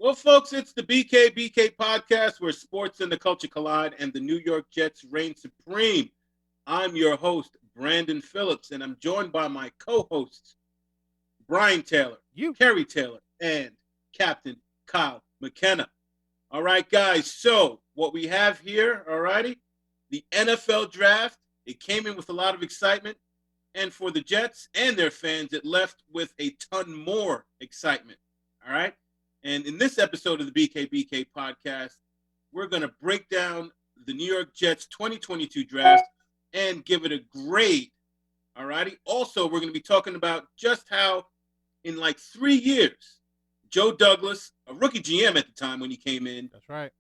Well, folks, it's the BKBK podcast where sports and the culture collide and the New York Jets reign supreme. I'm your host, Brandon Phillips, and I'm joined by my co-hosts, Brian Taylor, You. Kerry Taylor, and Captain Kyle McKenna. All right, guys. So what we have here, all righty, the NFL draft. It came in with a lot of excitement, and for the Jets and their fans, it left with a ton more excitement. All right. And in this episode of the BKBK podcast, we're going to break down the New York Jets 2022 draft and give it a grade. All righty. Also, we're going to be talking about just how in like 3 years, Joe Douglas, a rookie GM at the time when he came in, That's right.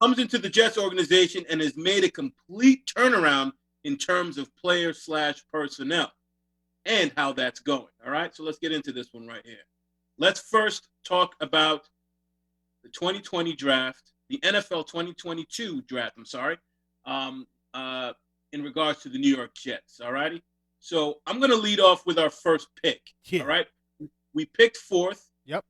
comes into the Jets organization and has made a complete turnaround in terms of player/personnel and how that's going. All right. So let's get into this one right here. Let's first talk about the 2020 draft, the NFL 2022 draft, in regards to the New York Jets, all righty? So I'm going to lead off with our first pick, Yeah. all right? We picked fourth. Yep.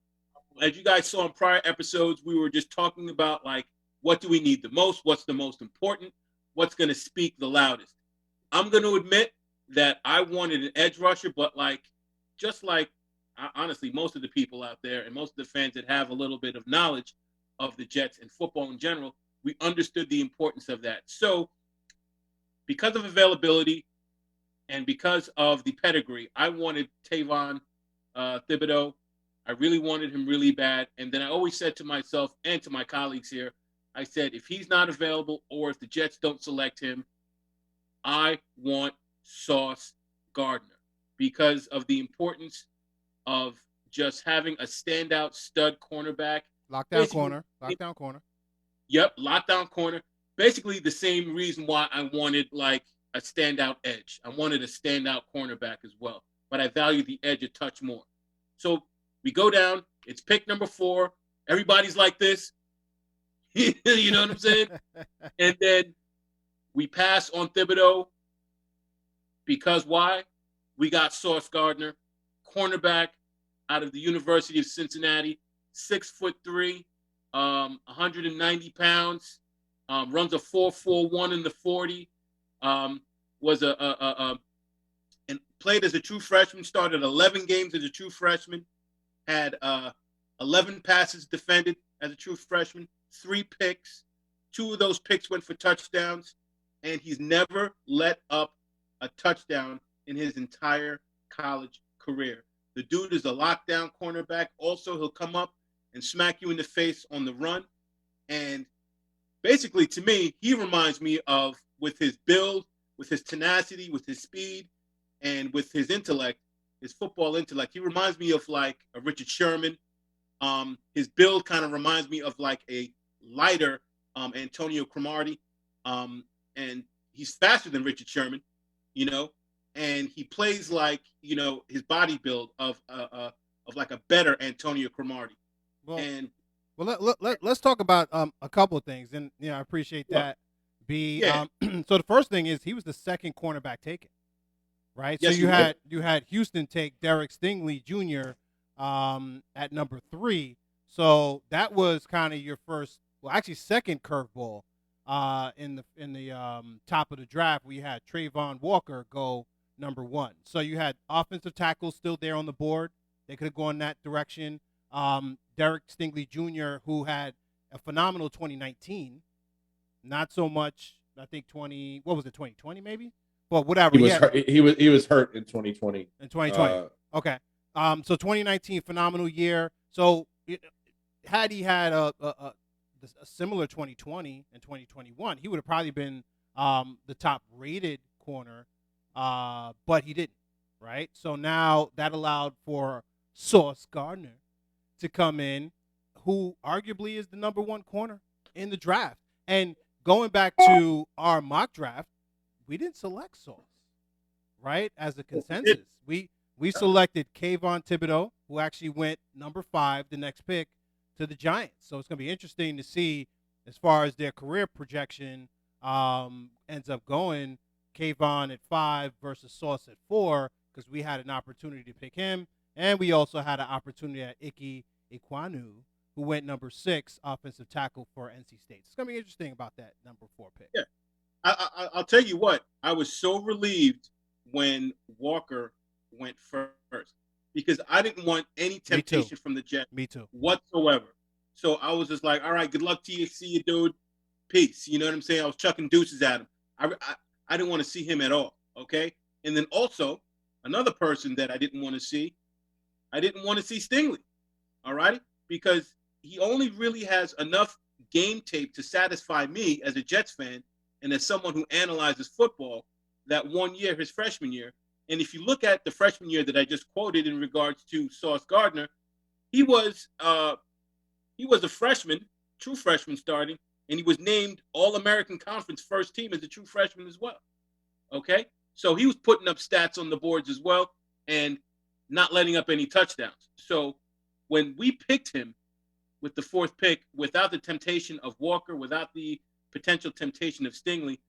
As you guys saw in prior episodes, we were just talking about, like, what do we need the most? What's the most important? What's going to speak the loudest? I'm going to admit that I wanted an edge rusher, but, like, just like, honestly, most of the people out there and most of the fans that have a little bit of knowledge of the Jets and football in general, we understood the importance of that. So because of availability and because of the pedigree, I wanted Tavon Thibodeau. I really wanted him really bad. And then I always said to myself and to my colleagues here, I said, if he's not available or if the Jets don't select him, I want Sauce Gardner because of the importance of just having a standout stud cornerback. Lockdown corner. Lockdown corner. Yep, lockdown corner. Basically the same reason why I wanted like a standout edge. I wanted a standout cornerback as well, but I value the edge a touch more. So we go down. It's pick number 4. Everybody's like this. You know what I'm saying? And then we pass on Thibodeau because why? We got Sauce Gardner, cornerback out of the University of Cincinnati, 6'3", 190 pounds, runs a 4.41 in the 40. Was and played as a true freshman. Started 11 games as a true freshman. Had 11 passes defended as a true freshman. 3 picks. 2 of those picks went for touchdowns, and he's never let up a touchdown in his entire college career. The dude is a lockdown cornerback. Also, he'll come up and smack you in the face on the run. And basically, to me, he reminds me of, with his build, with his tenacity, with his speed, and with his intellect, his football intellect, he reminds me of like a Richard Sherman. His build kind of reminds me of like a lighter Antonio Cromartie. And he's faster than Richard Sherman, you know, and he plays like, you know, his body build of like a better Antonio Cromartie. Well, And let's talk about a couple of things, and I appreciate that. Yeah. So the first thing is he was the second cornerback taken, right? Yes, So you had Houston take Derek Stingley Jr. At number 3. So that was kind of your first, well, actually second curveball in the top of the draft. We had Trayvon Walker go number 1. So you had offensive tackles still there on the board. They could have gone that direction. Derek Stingley Jr., who had a phenomenal 2019, not so much. I think 2020 maybe, but whatever. He was hurt in 2020. In 2020, okay. So 2019 phenomenal year. So had he had a similar 2020 and 2021, he would have probably been the top rated corner, but he didn't. Right. So now that allowed for Sauce Gardner to come in, who arguably is the number 1 corner in the draft. And going back to our mock draft, we didn't select Sauce, right? As a consensus, we selected Kayvon Thibodeau, who actually went number 5, the next pick, to the Giants. So it's going to be interesting to see as far as their career projection ends up going. Kayvon at 5 versus Sauce at 4, because we had an opportunity to pick him. And we also had an opportunity at Ike Ekwonu, who went number 6, offensive tackle for NC State. It's gonna be interesting about that number 4 pick. Yeah, I'll tell you what. I was so relieved when Walker went first because I didn't want any temptation from the Jets. Me too. Whatsoever. So I was just like, all right, good luck to you. See you, dude. Peace. You know what I'm saying? I was chucking deuces at him. I didn't want to see him at all. Okay. And then also another person that I didn't want to see Stingley. All righty. Because he only really has enough game tape to satisfy me as a Jets fan and as someone who analyzes football that 1 year, his freshman year. And if you look at the freshman year that I just quoted in regards to Sauce Gardner, he was a freshman, true freshman starting, and he was named All-American Conference first team as a true freshman as well. Okay? So he was putting up stats on the boards as well and not letting up any touchdowns. So when we picked him with the 4th pick, without the temptation of Walker, without the potential temptation of Stingley,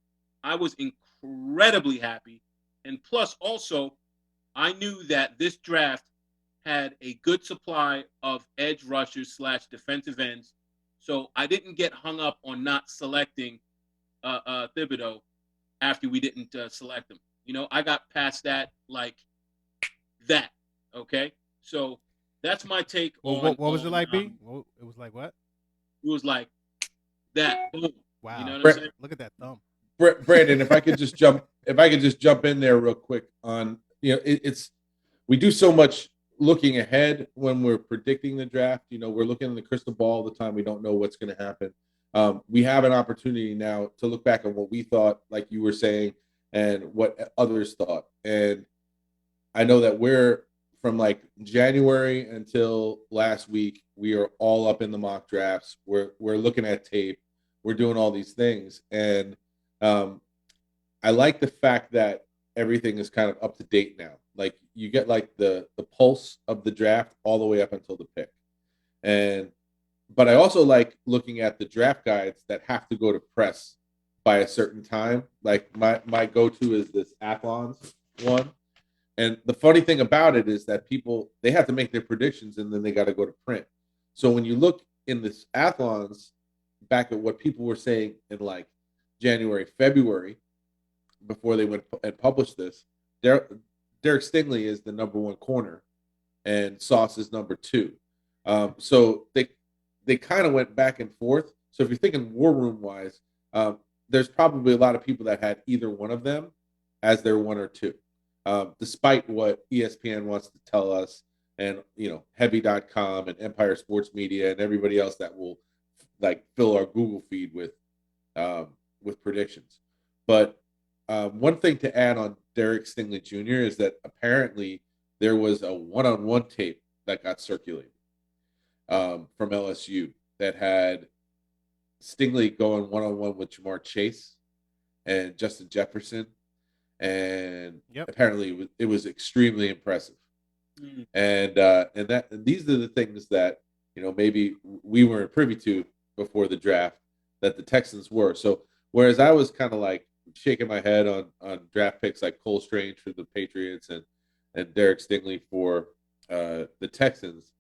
I was incredibly happy. And plus, also, I knew that this draft had a good supply of edge rushers / defensive ends. So I didn't get hung up on not selecting Thibodeau after we didn't select him. You know, I got past that like that. Okay? So that's my take on. What was it like, B? It was like what? It was like that. Boom. Wow. You know what I'm saying? Look at that thumb. Brandon, if I could just jump in there real quick on, it's we do so much looking ahead when we're predicting the draft. You know, we're looking in the crystal ball all the time. We don't know what's going to happen. We have an opportunity now to look back on what we thought, like you were saying, and what others thought. And I know that we're from like January until last week, we are all up in the mock drafts. We're looking at tape. We're doing all these things. And I like the fact that everything is kind of up to date now. Like you get like the pulse of the draft all the way up until the pick. But I also like looking at the draft guides that have to go to press by a certain time. Like my go-to is this Athlons one. And the funny thing about it is that people, they have to make their predictions and then they got to go to print. So when you look in this Athlons back at what people were saying in like January, February, before they went and published this, Derek Stingley is the number 1 corner and Sauce is number 2. So they kind of went back and forth. So if you're thinking war room wise, there's probably a lot of people that had either one of them as their 1 or 2. Despite what ESPN wants to tell us and, Heavy.com and Empire Sports Media and everybody else that will like fill our Google feed with predictions. But one thing to add on Derek Stingley Jr. is that apparently there was a one-on-one tape that got circulated from LSU that had Stingley going one-on-one with Jamar Chase and Justin Jefferson. And apparently it was extremely impressive. And these are the things that, maybe we weren't privy to before the draft that the Texans were. So whereas I was kind of like shaking my head on draft picks like Cole Strange for the Patriots and Derek Stingley for the Texans,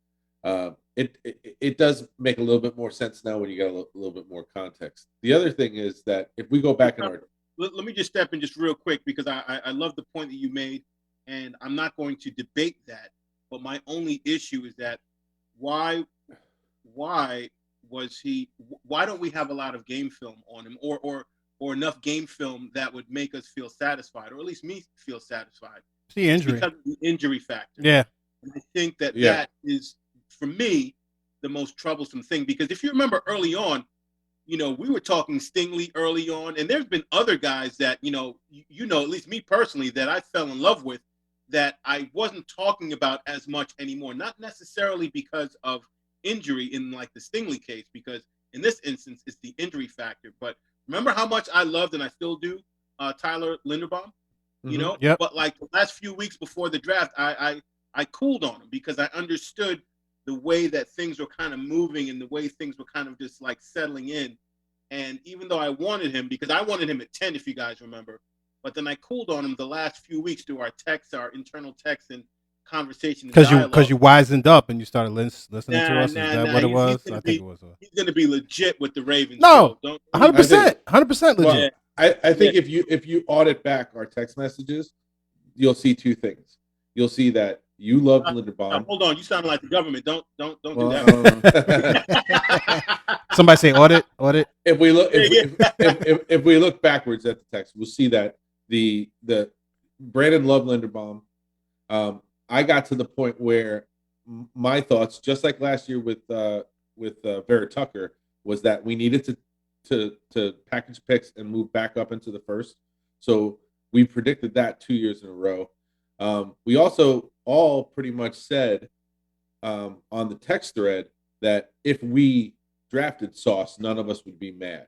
it does make a little bit more sense now when you got a little bit more context. The other thing is that if we go back in our let me just step in just real quick because I love the point that you made, and I'm not going to debate that. But my only issue is that why don't we have a lot of game film on him or enough game film that would make us feel satisfied, or at least me feel satisfied? It's the injury. Because of the injury factor. Yeah. And I think that is, for me, the most troublesome thing. Because if you remember early on, we were talking Stingley early on, and there's been other guys that, at least me personally, that I fell in love with that I wasn't talking about as much anymore. Not necessarily because of injury in like the Stingley case, because in this instance, it's the injury factor. But remember how much I loved, and I still do, Tyler Linderbaum, Yep. But like the last few weeks before the draft, I cooled on him because I understood the way that things were kind of moving and the way things were kind of just like settling in. And even though I wanted him, because I wanted him at 10, if you guys remember, but then I cooled on him the last few weeks through our texts, our internal texts, and conversation and Because dialogue. you wisened up and you started listening to us. Is Nah. that what it was? I think Be, it was. he's gonna be legit with the Ravens. No, So don't 100%, 100% Well, legit. I think if you audit back our text messages, you'll see two things. You'll see that you love Linderbaum. Hold on, you sound like the government. Don't do Well, that. Somebody say audit. If we look if we look backwards at the text, we'll see that the Brandon loved Linderbaum. I got to the point where my thoughts, just like last year with Vera Tucker, was that we needed to package picks and move back up into the first. So we predicted that 2 years in a row. We also all pretty much said on the text thread that if we drafted Sauce, none of us would be mad.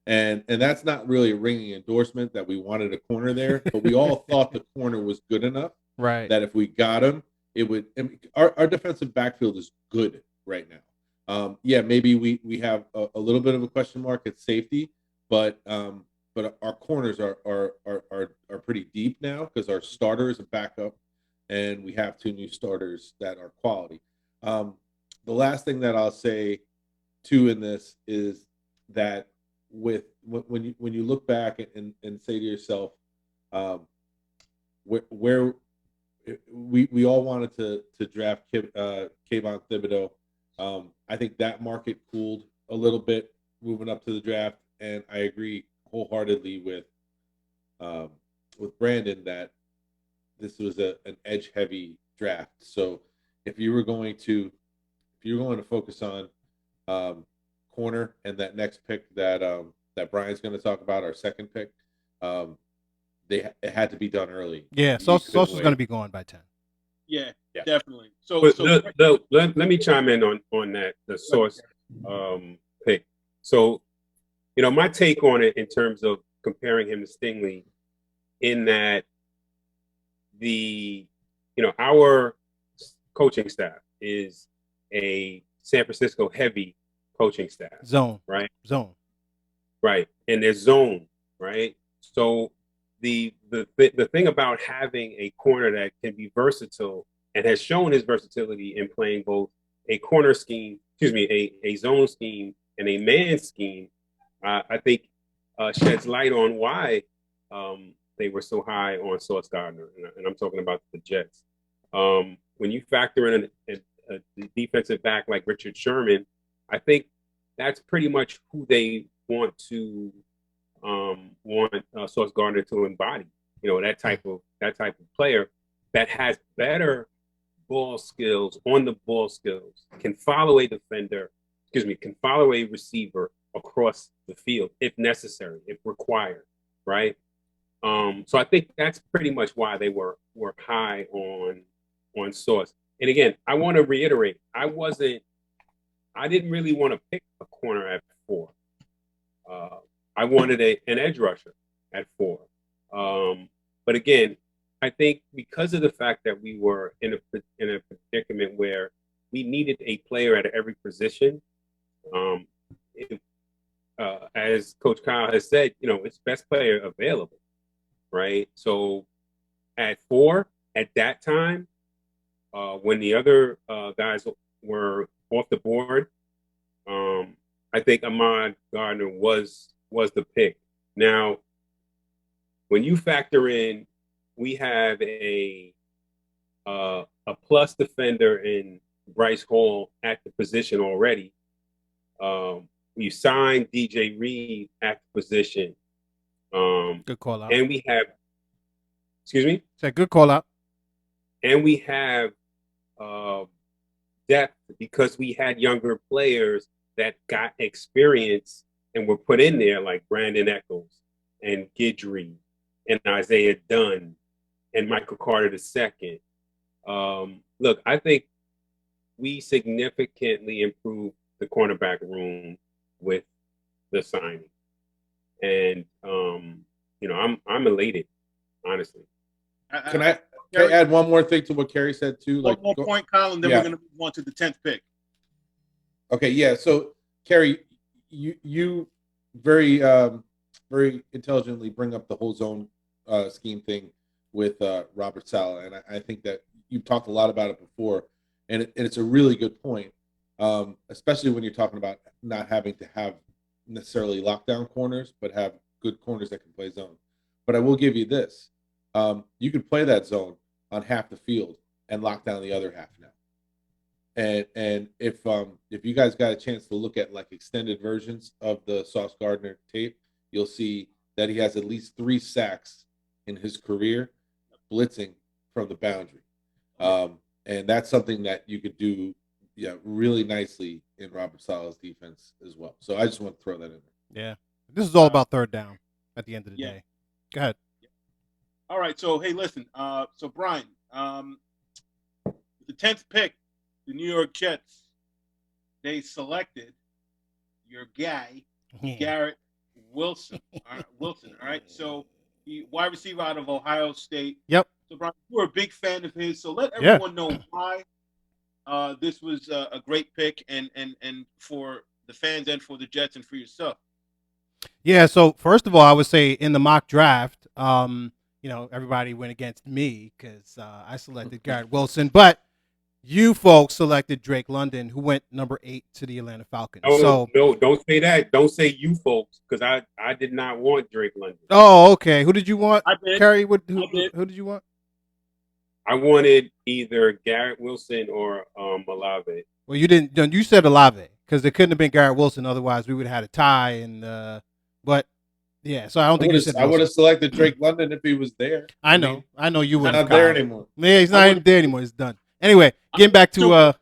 And that's not really a ringing endorsement that we wanted a corner there, but we all thought the corner was good enough, right? That if we got him, it would. I mean, our defensive backfield is good right now. Yeah, maybe we have a little bit of a question mark at safety, but our corners are pretty deep now because our starter is a backup, and we have two new starters that are quality. The last thing that I'll say too in this is that when you look back and say to yourself, where we all wanted to draft Kayvon Thibodeau. I think that market cooled a little bit moving up to the draft, and I agree wholeheartely with Brandon that this was an edge heavy draft. So if you were going to focus on corner and that next pick that Brian's going to talk about, our second pick, it had to be done early. Yeah, Sauce was going to be gone by 10. Yeah, definitely. Let me chime in on that, the Sauce pick. So, my take on it in terms of comparing him to Stingley, in that our coaching staff is a San Francisco heavy coaching staff. Zone. Right? Zone. Right. And there's zone, right? So the thing about having a corner that can be versatile and has shown his versatility in playing both a corner scheme, a zone scheme and a man scheme, I think sheds light on why they were so high on Sauce Gardner. And I'm talking about the Jets. When you factor in a defensive back like Richard Sherman, I think that's pretty much who they want Sauce Gardner to embody. That type of player that has better ball skills, on the ball skills, can follow a defender, can follow a receiver across the field if necessary, if required, right? So I think that's pretty much why they were high on Sauce. And again, I want to reiterate, I didn't really want to pick a corner at 4. I wanted an edge rusher at 4. But again, I think because of the fact that we were in a predicament where we needed a player at every position, as Coach Kyle has said, it's best player available, right? So at 4, at that time, when the other guys were off the board, I think Ahmad Gardner was the pick. Now, when you factor in, we have a plus defender in Bryce Hall at the position already. We signed DJ Reed at the position. Good call out. And we have, excuse me? Say good call out. And we have depth because we had younger players that got experience and were put in there, like Brandon Echols and Guidry and Isaiah Dunn and Michael Carter II. Look, I think we significantly improved the cornerback room with the signing. And, I'm elated, honestly. Can I add one more thing to what Kerry said too? One more point, Colin, then we're going to move on to the 10th pick. Okay, yeah. So, Kerry, you very very intelligently bring up the whole zone scheme thing with Robert Saleh, and I think that you've talked a lot about it before, and it's a really good point, especially when you're talking about not having to have necessarily lockdown corners, but have good corners that can play zone. But I will give you this: you can play that zone on half the field and lock down the other half now. And if you guys got a chance to look at like extended versions of the Sauce Gardner tape, you'll see that he has at least 3 sacks in his career blitzing from the boundary. And that's something that you could do really nicely in Robert Saleh's defense as well. So I just want to throw that in there. Yeah. This is all about third down at the end of the day. Go ahead. All right. So, hey, listen. So, Brian, the 10th pick, the New York Jets, they selected your guy, Garrett Wilson. All right. So, the wide receiver out of Ohio State. Yep. So, Brian, you were a big fan of his. So, let everyone know why this was a great pick and for the fans and for the Jets and for yourself. Yeah. So, first of all, I would say in the mock draft, everybody went against me because I selected Garrett Wilson, but you folks selected Drake London, who went number 8 to the Atlanta Falcons. No, don't say that. Don't say you folks, because I did not want Drake London. Oh, okay. Who did you want? I did. Kerry, who did you want? I wanted either Garrett Wilson or Olave. Well, you didn't. You said Olave because it couldn't have been Garrett Wilson. Otherwise, we would have had a tie. And but yeah, so I don't think you said. I would have selected Drake London if he was there. I know you would. Not there anymore. Yeah, he's not even there anymore. He's done. Anyway, getting back to well,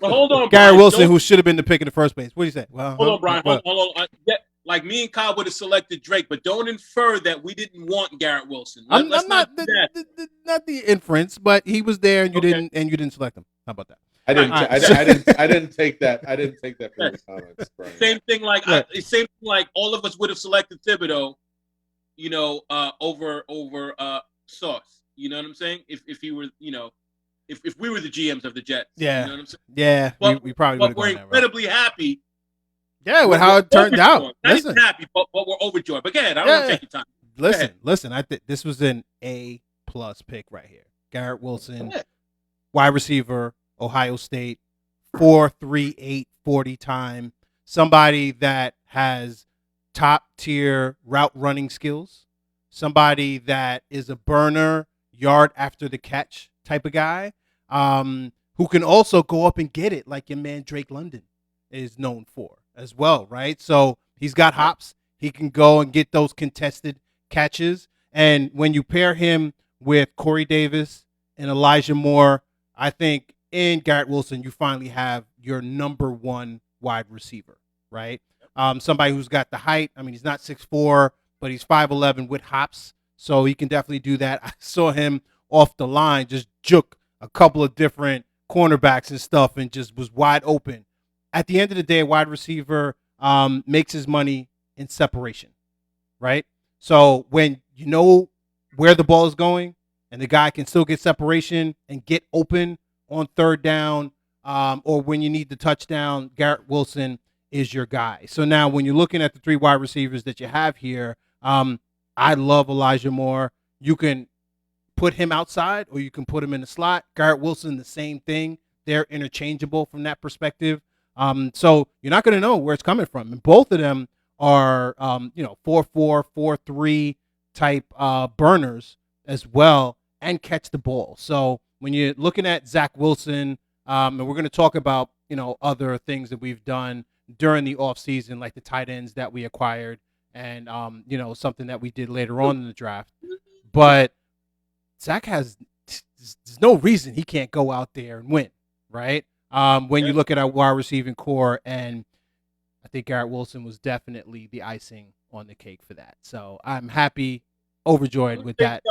hold on, Garrett Brian, Wilson, who should have been the pick in the first place. What do you say? Well, hold on, Brian. Hold on. Like me and Kyle would have selected Drake, but don't infer that we didn't want Garrett Wilson. I'm not the inference, but he was there, and you didn't select him. How about that? I didn't take that. I didn't take that from the comments. Brian. Same thing. Like all of us would have selected Thibodeau, over Sauce. You know what I'm saying? If he were, if we were the GMs of the Jets. Yeah. You know what I'm saying? Yeah. But, we probably would have we're gone that route. incredibly happy. Yeah, with how it turned out. Not even happy, but we're overjoyed. But go ahead. I don't want to take your time. Listen. I think this was an A+ pick right here. Garrett Wilson, wide receiver, Ohio State, 4.38 40 time. Somebody that has top tier route running skills. Somebody that is a burner, yard after the catch type of guy, who can also go up and get it like your man Drake London is known for as well, right? So he's got hops. He can go and get those contested catches. And when you pair him with Corey Davis and Elijah Moore, I think in Garrett Wilson, you finally have your number 1 wide receiver, right? Somebody who's got the height. I mean, he's not 6'4", but he's 5'11" with hops. So he can definitely do that. I saw him off the line just juke a couple of different cornerbacks and stuff and just was wide open. At the end of the day, a wide receiver makes his money in separation, right? So when you know where the ball is going and the guy can still get separation and get open on third down or when you need the touchdown, Garrett Wilson is your guy. So now when you're looking at the 3 wide receivers that you have here, I love Elijah Moore. You can put him outside or you can put him in the slot. Garrett Wilson, the same thing. They're interchangeable from that perspective. So you're not going to know where it's coming from. And both of them are, 4-4, 4-3 type burners as well and catch the ball. So when you're looking at Zach Wilson, and we're going to talk about, other things that we've done during the offseason, like the tight ends that we acquired and, something that we did later on in the draft. But Zach there's no reason he can't go out there and win, right? When you look at our wide receiving core, and I think Garrett Wilson was definitely the icing on the cake for that. So I'm happy, overjoyed with that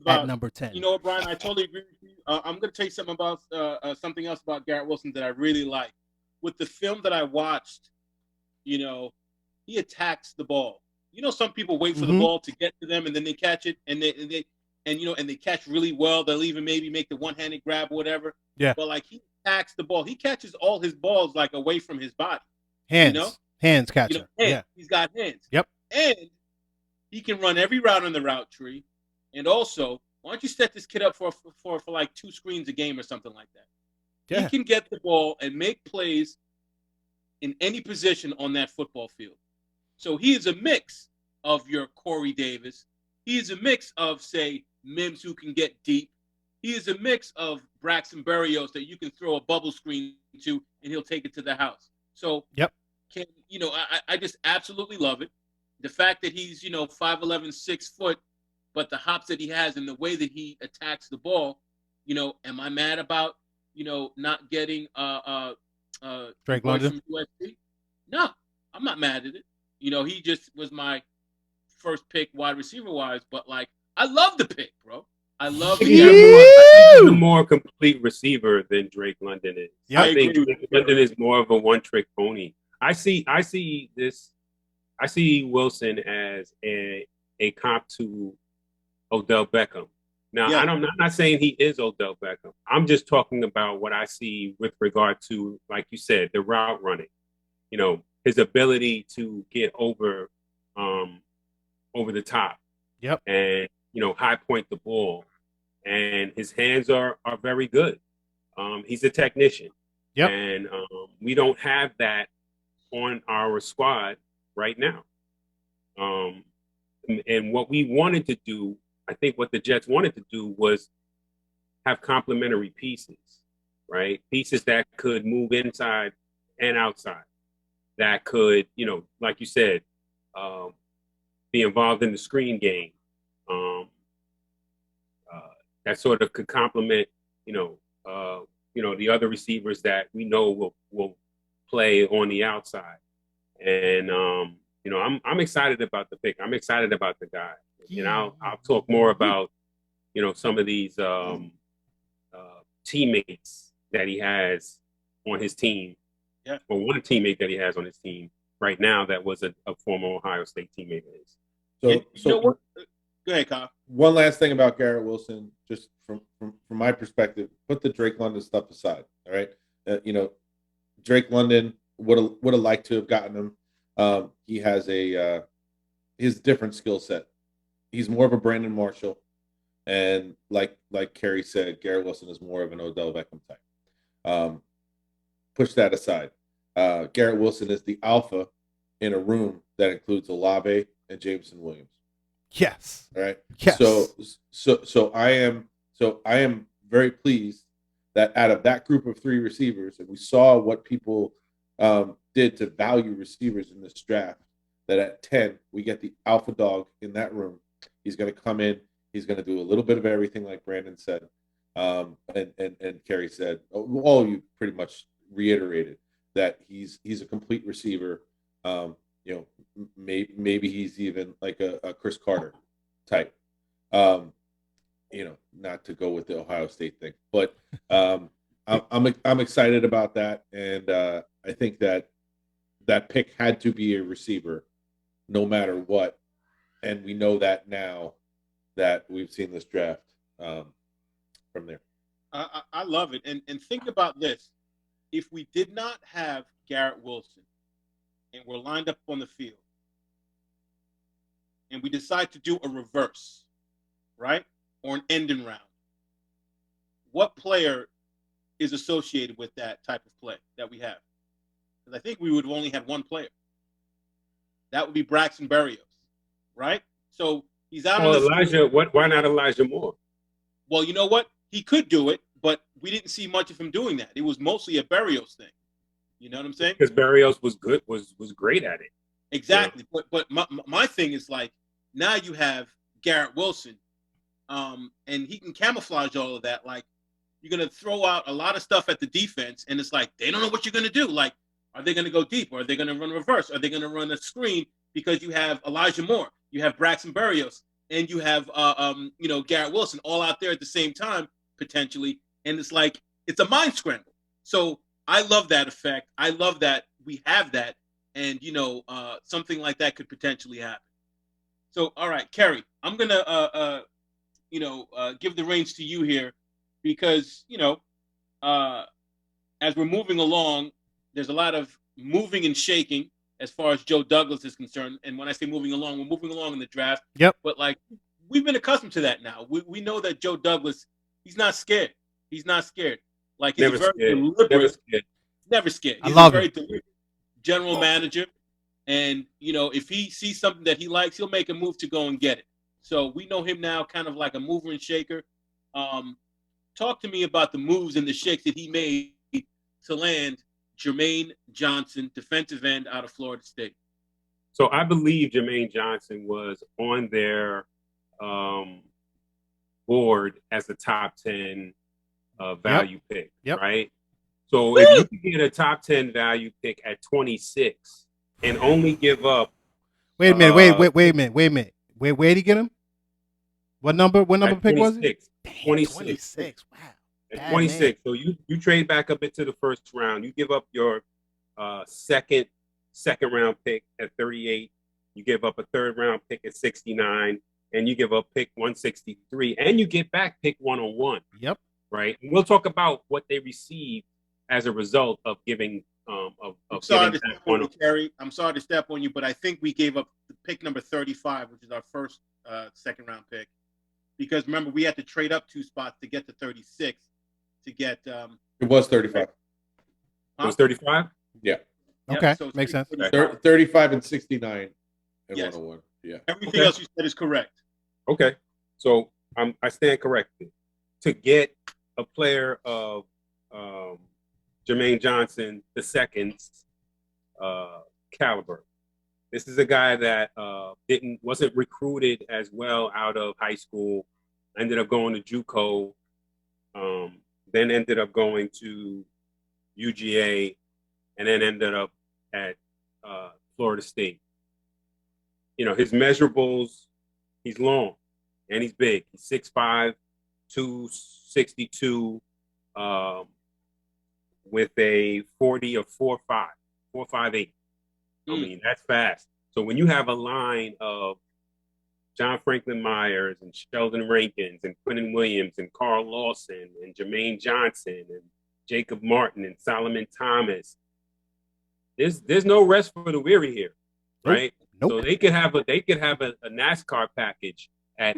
at number 10. You know what, Brian? I totally agree with you. I'm going to tell you something about something else about Garrett Wilson that I really like. With the film that I watched, he attacks the ball. Some people wait for the ball to get to them and then they catch it and they catch really well. They'll even maybe make the one-handed grab or whatever. Yeah. But he attacks the ball. He catches all his balls away from his body. Hands. Hands catcher. Yeah. He's got hands. Yep. And he can run every route on the route tree. And also Why don't you set this kid up for like 2 screens a game or something like that? Yeah. He can get the ball and make plays in any position on that football field. So he is a mix of your Corey Davis. He is a mix of, say, Mims, who can get deep. He is a mix of Braxton Berrios that you can throw a bubble screen to and he'll take it to the house. So, yep. I just absolutely love it. The fact that he's, 5'11", 6 foot, but the hops that he has and the way that he attacks the ball, am I mad about, not getting Drake London from USC? No, I'm not mad at it. He just was my first pick wide receiver wise, but like I love the pick, bro. I love he's a more complete receiver than Drake London is. Yep. I think Drake London is more of a one-trick pony. I see Wilson as a comp to Odell Beckham. Now, Yeah. I'm not saying he is Odell Beckham. I'm just talking about what I see with regard to, like you said, the route running. His ability to get over the top. Yep. And high point the ball. And his hands are very good. He's a technician. Yep. And we don't have that on our squad right now. And what we wanted to do, I think what the Jets wanted to do was have complementary pieces, right? Pieces that could move inside and outside, that could, like you said, be involved in the screen game. That sort of could complement, the other receivers that we know will play on the outside. And I'm excited about the pick. I'm excited about the guy. And I'll talk more about some of these teammates that he has on his team. Yeah. Or one teammate that he has on his team right now that was a former Ohio State teammate of his. So what? Go ahead, Kyle. One last thing about Garrett Wilson, just from my perspective, put the Drake London stuff aside. All right, Drake London would have liked to have gotten him. He has his different skill set. He's more of a Brandon Marshall, and like Kerry said, Garrett Wilson is more of an Odell Beckham type. Push that aside. Garrett Wilson is the alpha in a room that includes Olave and Jameson Williams. Yes. All right. Yes. So I am very pleased that out of that group of 3 receivers, and we saw what people did to value receivers in this draft, that at 10 we get the alpha dog in that room. He's going to come in. He's going to do a little bit of everything, like Brandon said, and Kerry said. All of you pretty much reiterated that he's a complete receiver. Maybe he's even like a Chris Carter type. Not to go with the Ohio State thing, but I'm excited about that, and I think that pick had to be a receiver, no matter what, and we know that now that we've seen this draft from there. I love it, and think about this: if we did not have Garrett Wilson, and we're lined up on the field, and we decide to do a reverse, right? Or an ending round, what player is associated with that type of play that we have? Because I think we would have only had one player. That would be Braxton Berrios, right? So he's out on the Elijah, why not Elijah Moore? Well, you know what? He could do it, but we didn't see much of him doing that. It was mostly a Berrios thing. You know what I'm saying? Because Berrios was good, was great at it. Exactly. Yeah. But my thing is, like, now you have Garrett Wilson, and he can camouflage all of that. Like, you're going to throw out a lot of stuff at the defense, and it's like, they don't know what you're going to do. Like, are they going to go deep? Or are they going to run reverse? Are they going to run a screen? Because you have Elijah Moore, you have Braxton Berrios, and you have, Garrett Wilson all out there at the same time, potentially. And it's like, it's a mind scramble. So I love that effect. I love that we have that. And, something like that could potentially happen. So, all right, Kerry, I'm going to, give the reins to you here because, as we're moving along, there's a lot of moving and shaking as far as Joe Douglas is concerned. And when I say moving along, we're moving along in the draft. Yep. But, like, we've been accustomed to that now. We know that Joe Douglas, he's not scared. He's not scared. Like he's Never very scared. deliberate. Never scared. Never scared. I He's love a very it. deliberate general manager, and if he sees something that he likes, he'll make a move to go and get it. So we know him now, kind of like a mover and shaker. Talk to me about the moves and the shakes that he made to land Jermaine Johnson, defensive end out of Florida State. So I believe Jermaine Johnson was on their board as a top 10 value pick, right? So if you can get a top 10 value pick at 26 and only give up. Wait a minute. Wait a minute. Where'd he get him? What number pick was it? 26. Wow. At 26. So you trade back up into the first round. You give up your second round pick at 38. You give up a third round pick at 69, and you give up pick 163, and you get back pick 101. Yep. Right. And we'll talk about what they received as a result of giving I'm sorry to step on you, Terry. I'm sorry to step on you, but I think we gave up the pick number 35, which is our first second round pick, because remember we had to trade up 2 spots to get to 36 to get. It was 35. It was 35. Yeah. Okay, so makes sense. 35 and 69 and Yes. 101. Yeah. Everything else you said is correct. Okay, so I stand corrected. To get a player of Jermaine Johnson II's caliber, this is a guy that wasn't recruited as well out of high school. Ended up going to JUCO, then ended up going to UGA, and then ended up at Florida State. His measurables, he's long and he's big. He's 6'5", 262, with a 40 of 4.5, 4.58. I mean, that's fast. So when you have a line of John Franklin Myers and Sheldon Rankins and Quentin Williams and Carl Lawson and Jermaine Johnson and Jacob Martin and Solomon Thomas, there's no rest for the weary here, right? Nope. So they could have a NASCAR package at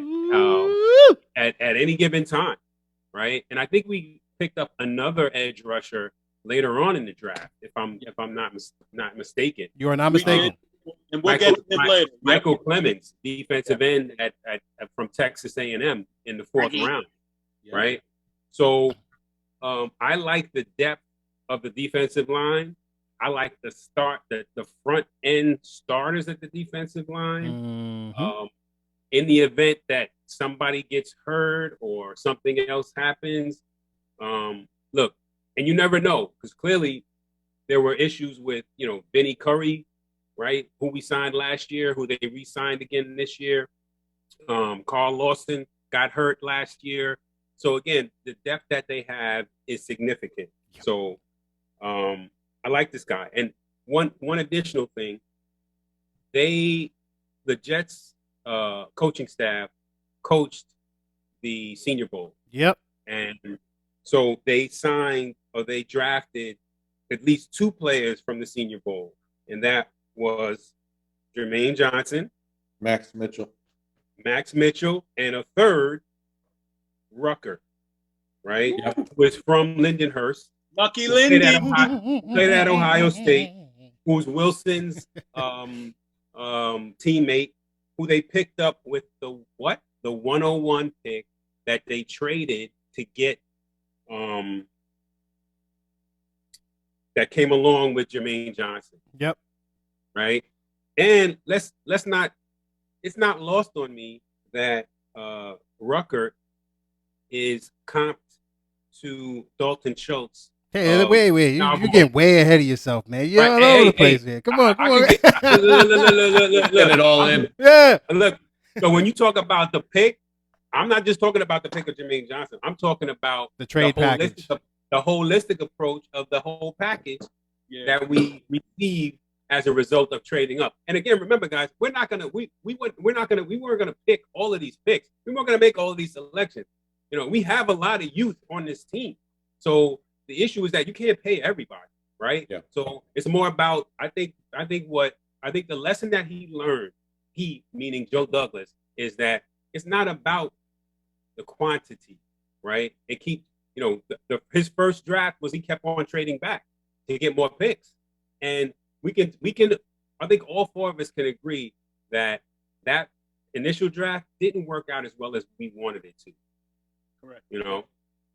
any given time, right? And I think we picked up another edge rusher later on in the draft, if I'm not mistaken. You are not mistaken. And we'll get to him later. Michael Clemens, defensive end at from Texas A&M in the 4th round, right? So I like the depth of the defensive line. I like the front end starters at the defensive line. Mm-hmm. In the event that somebody gets hurt or something else happens, look, and you never know, because clearly there were issues with, Benny Curry, right, who we signed last year, who they re-signed again this year. Carl Lawson got hurt last year. So again, the depth that they have is significant. Yep. So I like this guy. And one additional thing, the Jets coaching staff coached the Senior Bowl. Yep. And so they drafted at least 2 players from the Senior Bowl, and that was Jermaine Johnson, Max Mitchell, and a third, Rucker, right? Yep. Who was from Lindenhurst. Lucky Lindy. Played at Ohio State, who's Wilson's teammate, who they picked up with the 101 pick that they traded to get that came along with Jermaine Johnson. Yep. Right. And it's not lost on me that Rucker is comped to Dalton Schultz. Hey, wait. You're getting way ahead of yourself, man. You're all over the place, man. Come on. Get it all in. Yeah. Look, so when you talk about the pick, I'm not just talking about the pick of Jermaine Johnson. I'm talking about the trade package. The holistic approach of the whole package that we received as a result of trading up. And again, remember, guys, we weren't gonna pick all of these picks. We weren't gonna make all of these selections. We have a lot of youth on this team. So the issue is that you can't pay everybody, right? Yeah. So it's more about I think the lesson that he learned, meaning Joe Douglas, is that it's not about the quantity, right? And keep, his first draft was he kept on trading back to get more picks. And we can, I think all four of us can agree that initial draft didn't work out as well as we wanted it to. Correct.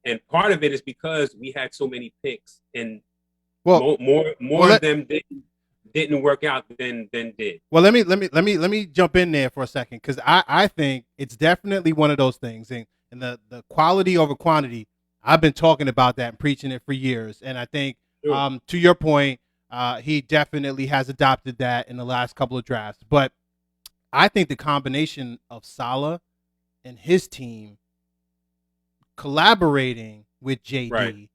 And part of it is because we had so many picks, and Well, more of them didn't work out than did. Well, let me jump in there for a second, because I think it's definitely one of those things, and the quality over quantity. I've been talking about that and preaching it for years, and I think to your point, he definitely has adopted that in the last couple of drafts. But I think the combination of Saleh and his team collaborating with JD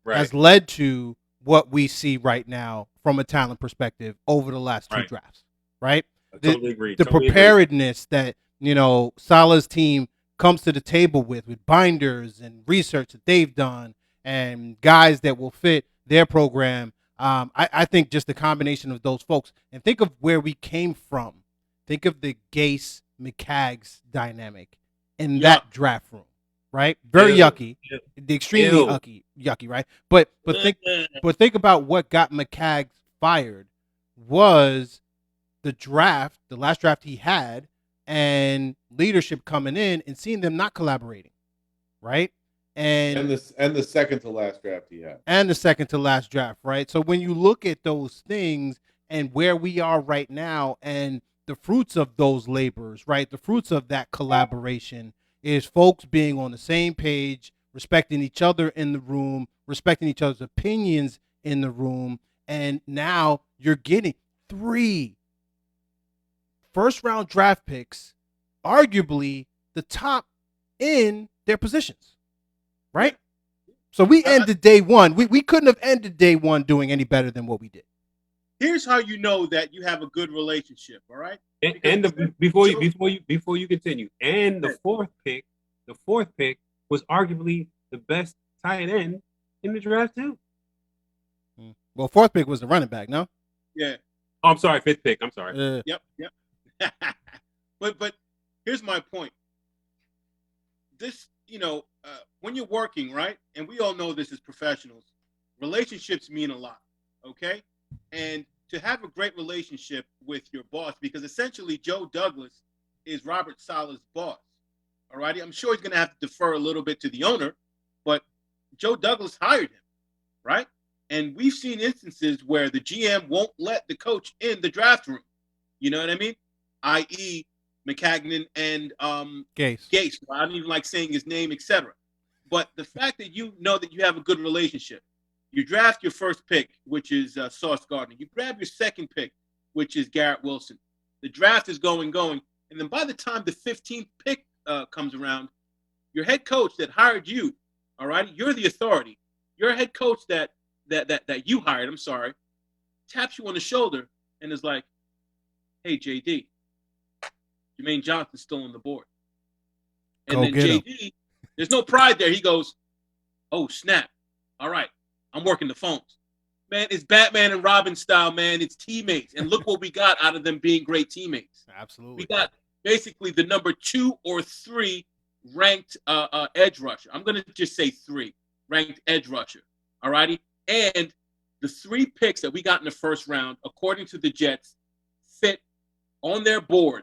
has led to what we see right now from a talent perspective over the last two drafts, right? I totally agree. The preparedness that, Saleh's team comes to the table with binders and research that they've done and guys that will fit their program. I think just the combination of those folks, and think of where we came from. Think of the Gase McCaggs dynamic in that draft room, right? Very yucky, extremely yucky, right? But think about what got McCaggs fired was the last draft he had, and leadership coming in and seeing them not collaborating, right? And the second to last draft he had. And the second to last draft, right? So when you look at those things and where we are right now and the fruits of those labors, right? The fruits of that collaboration is folks being on the same page, respecting each other in the room, respecting each other's opinions in the room. And now you're getting 3 first-round draft picks, arguably the top in their positions, right? So we ended day one. We couldn't have ended day one doing any better than what we did. Here's how you know that you have a good relationship, all right? Before you continue, and the fourth pick was arguably the best tight end in the draft too. Well, fourth pick was the running back, no? Yeah. Oh, I'm sorry, fifth pick. I'm sorry. Yep. But here's my point. This, when you're working, right, and we all know this as professionals, relationships mean a lot, okay? And to have a great relationship with your boss, because essentially Joe Douglas is Robert Saleh's boss, all righty? I'm sure he's going to have to defer a little bit to the owner, but Joe Douglas hired him, right? And we've seen instances where the GM won't let the coach in the draft room. You know what I mean? I.e., McCagnon and Gase. I don't even like saying his name, etc. But the fact that you know that you have a good relationship, you draft your first pick, which is Sauce Gardner. You grab your second pick, which is Garrett Wilson. The draft is going. And then by the time the 15th pick comes around, your head coach that hired you, all right, you're the authority. Your head coach that you hired, taps you on the shoulder and is like, hey, JD, Jermaine Johnson's still on the board. And Go then get JD, him. There's no pride there. He goes, oh, snap. All right, I'm working the phones. Man, it's Batman and Robin style, man. It's teammates. And look what we got out of them being great teammates. Absolutely. We got basically the number 2 or 3 ranked edge rusher. I'm going to just say 3 ranked edge rusher. All righty? And the 3 picks that we got in the first round, according to the Jets, fit on their board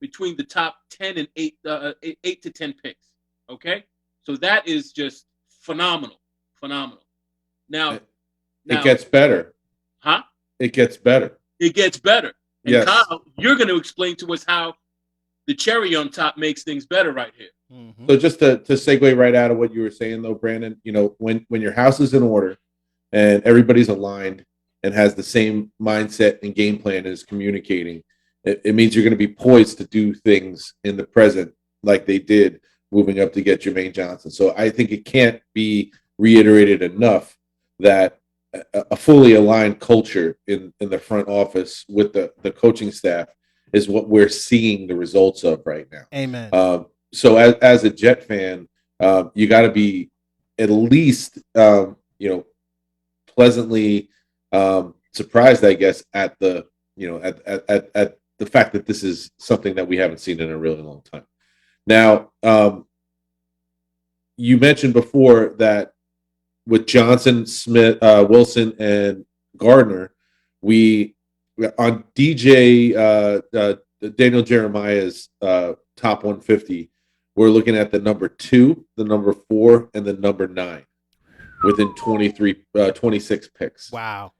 between the top 10 and 8 to 10 picks. Okay? So that is just phenomenal. Now, it gets better. Huh? It gets better. It gets better. And yes. Kyle, you're going to explain to us how the cherry on top makes things better right here. Mm-hmm. So just to segue right out of what you were saying, though, Brandon, when your house is in order and everybody's aligned and has the same mindset and game plan and is communicating, it means you're going to be poised to do things in the present like they did moving up to get Jermaine Johnson. So I think it can't be reiterated enough that a fully aligned culture in the front office with the coaching staff is what we're seeing the results of right now. Amen. So as a Jet fan, you got to be at least, pleasantly surprised, I guess, at the, at the fact that this is something that we haven't seen in a really long time. Now, you mentioned before that with Johnson, Smith, Wilson, and Gardner, we on Daniel Jeremiah's top 150, we're looking at the number 2, the number 4, and the number 9 within 26 picks. Wow.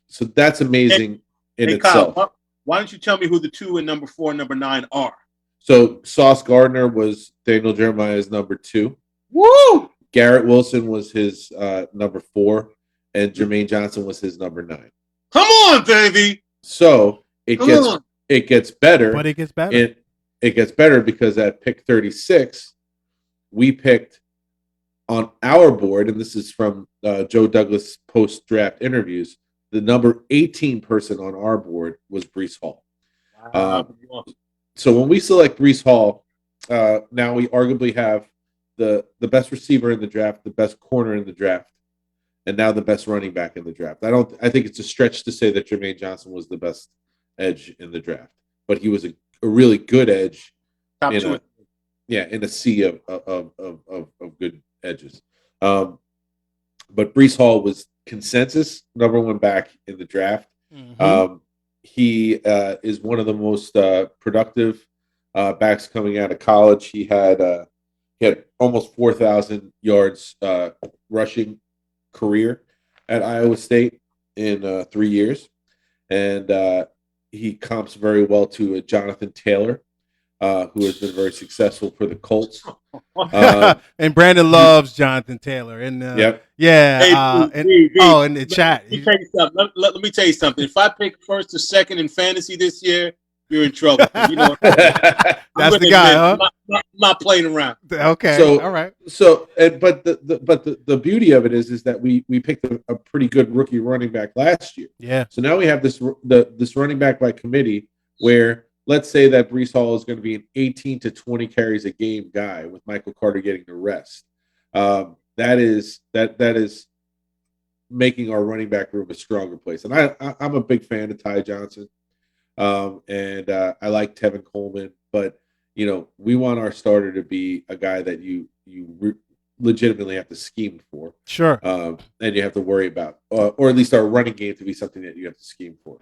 So that's amazing in itself. Kyle, why don't you tell me who the 2 and number 4 and number 9 are? So Sauce Gardner was Daniel Jeremiah's number 2. Woo! Garrett Wilson was his number 4, and Jermaine Johnson was his number 9. Come on, baby. So it gets better. But it gets better. It gets better because at pick 36, we picked on our board, and this is from Joe Douglas post-draft interviews, the number 18 person on our board was Breece Hall. So when we select Breece Hall, now we arguably have the best receiver in the draft, the best corner in the draft, and now the best running back in the draft. I think it's a stretch to say that Jermaine Johnson was the best edge in the draft, but he was a really good edge in a sea of good edges. But Breece Hall was consensus number 1 back in the draft. Mm-hmm. He is one of the most productive backs coming out of college. He had almost 4,000 yards rushing career at Iowa State in 3 years, and he comps very well to Jonathan Taylor, who has been very successful for the Colts. And Brandon loves Jonathan Taylor. And yep. Yeah. In the chat. Let me tell you something. If I pick first or second in fantasy this year, you're in trouble. You know, that's the guy, huh? I'm not playing around. Okay. So, all right. So, but the beauty of it is that we picked a pretty good rookie running back last year. Yeah. So now we have this running back by committee where let's say that Breece Hall is going to be an 18 to 20 carries a game guy with Michael Carter getting the rest. That is making our running back room a stronger place. And I'm a big fan of Ty Johnson. And I like Tevin Coleman, but we want our starter to be a guy that you legitimately have to scheme for. Sure. And you have to worry about, or at least our running game to be something that you have to scheme for.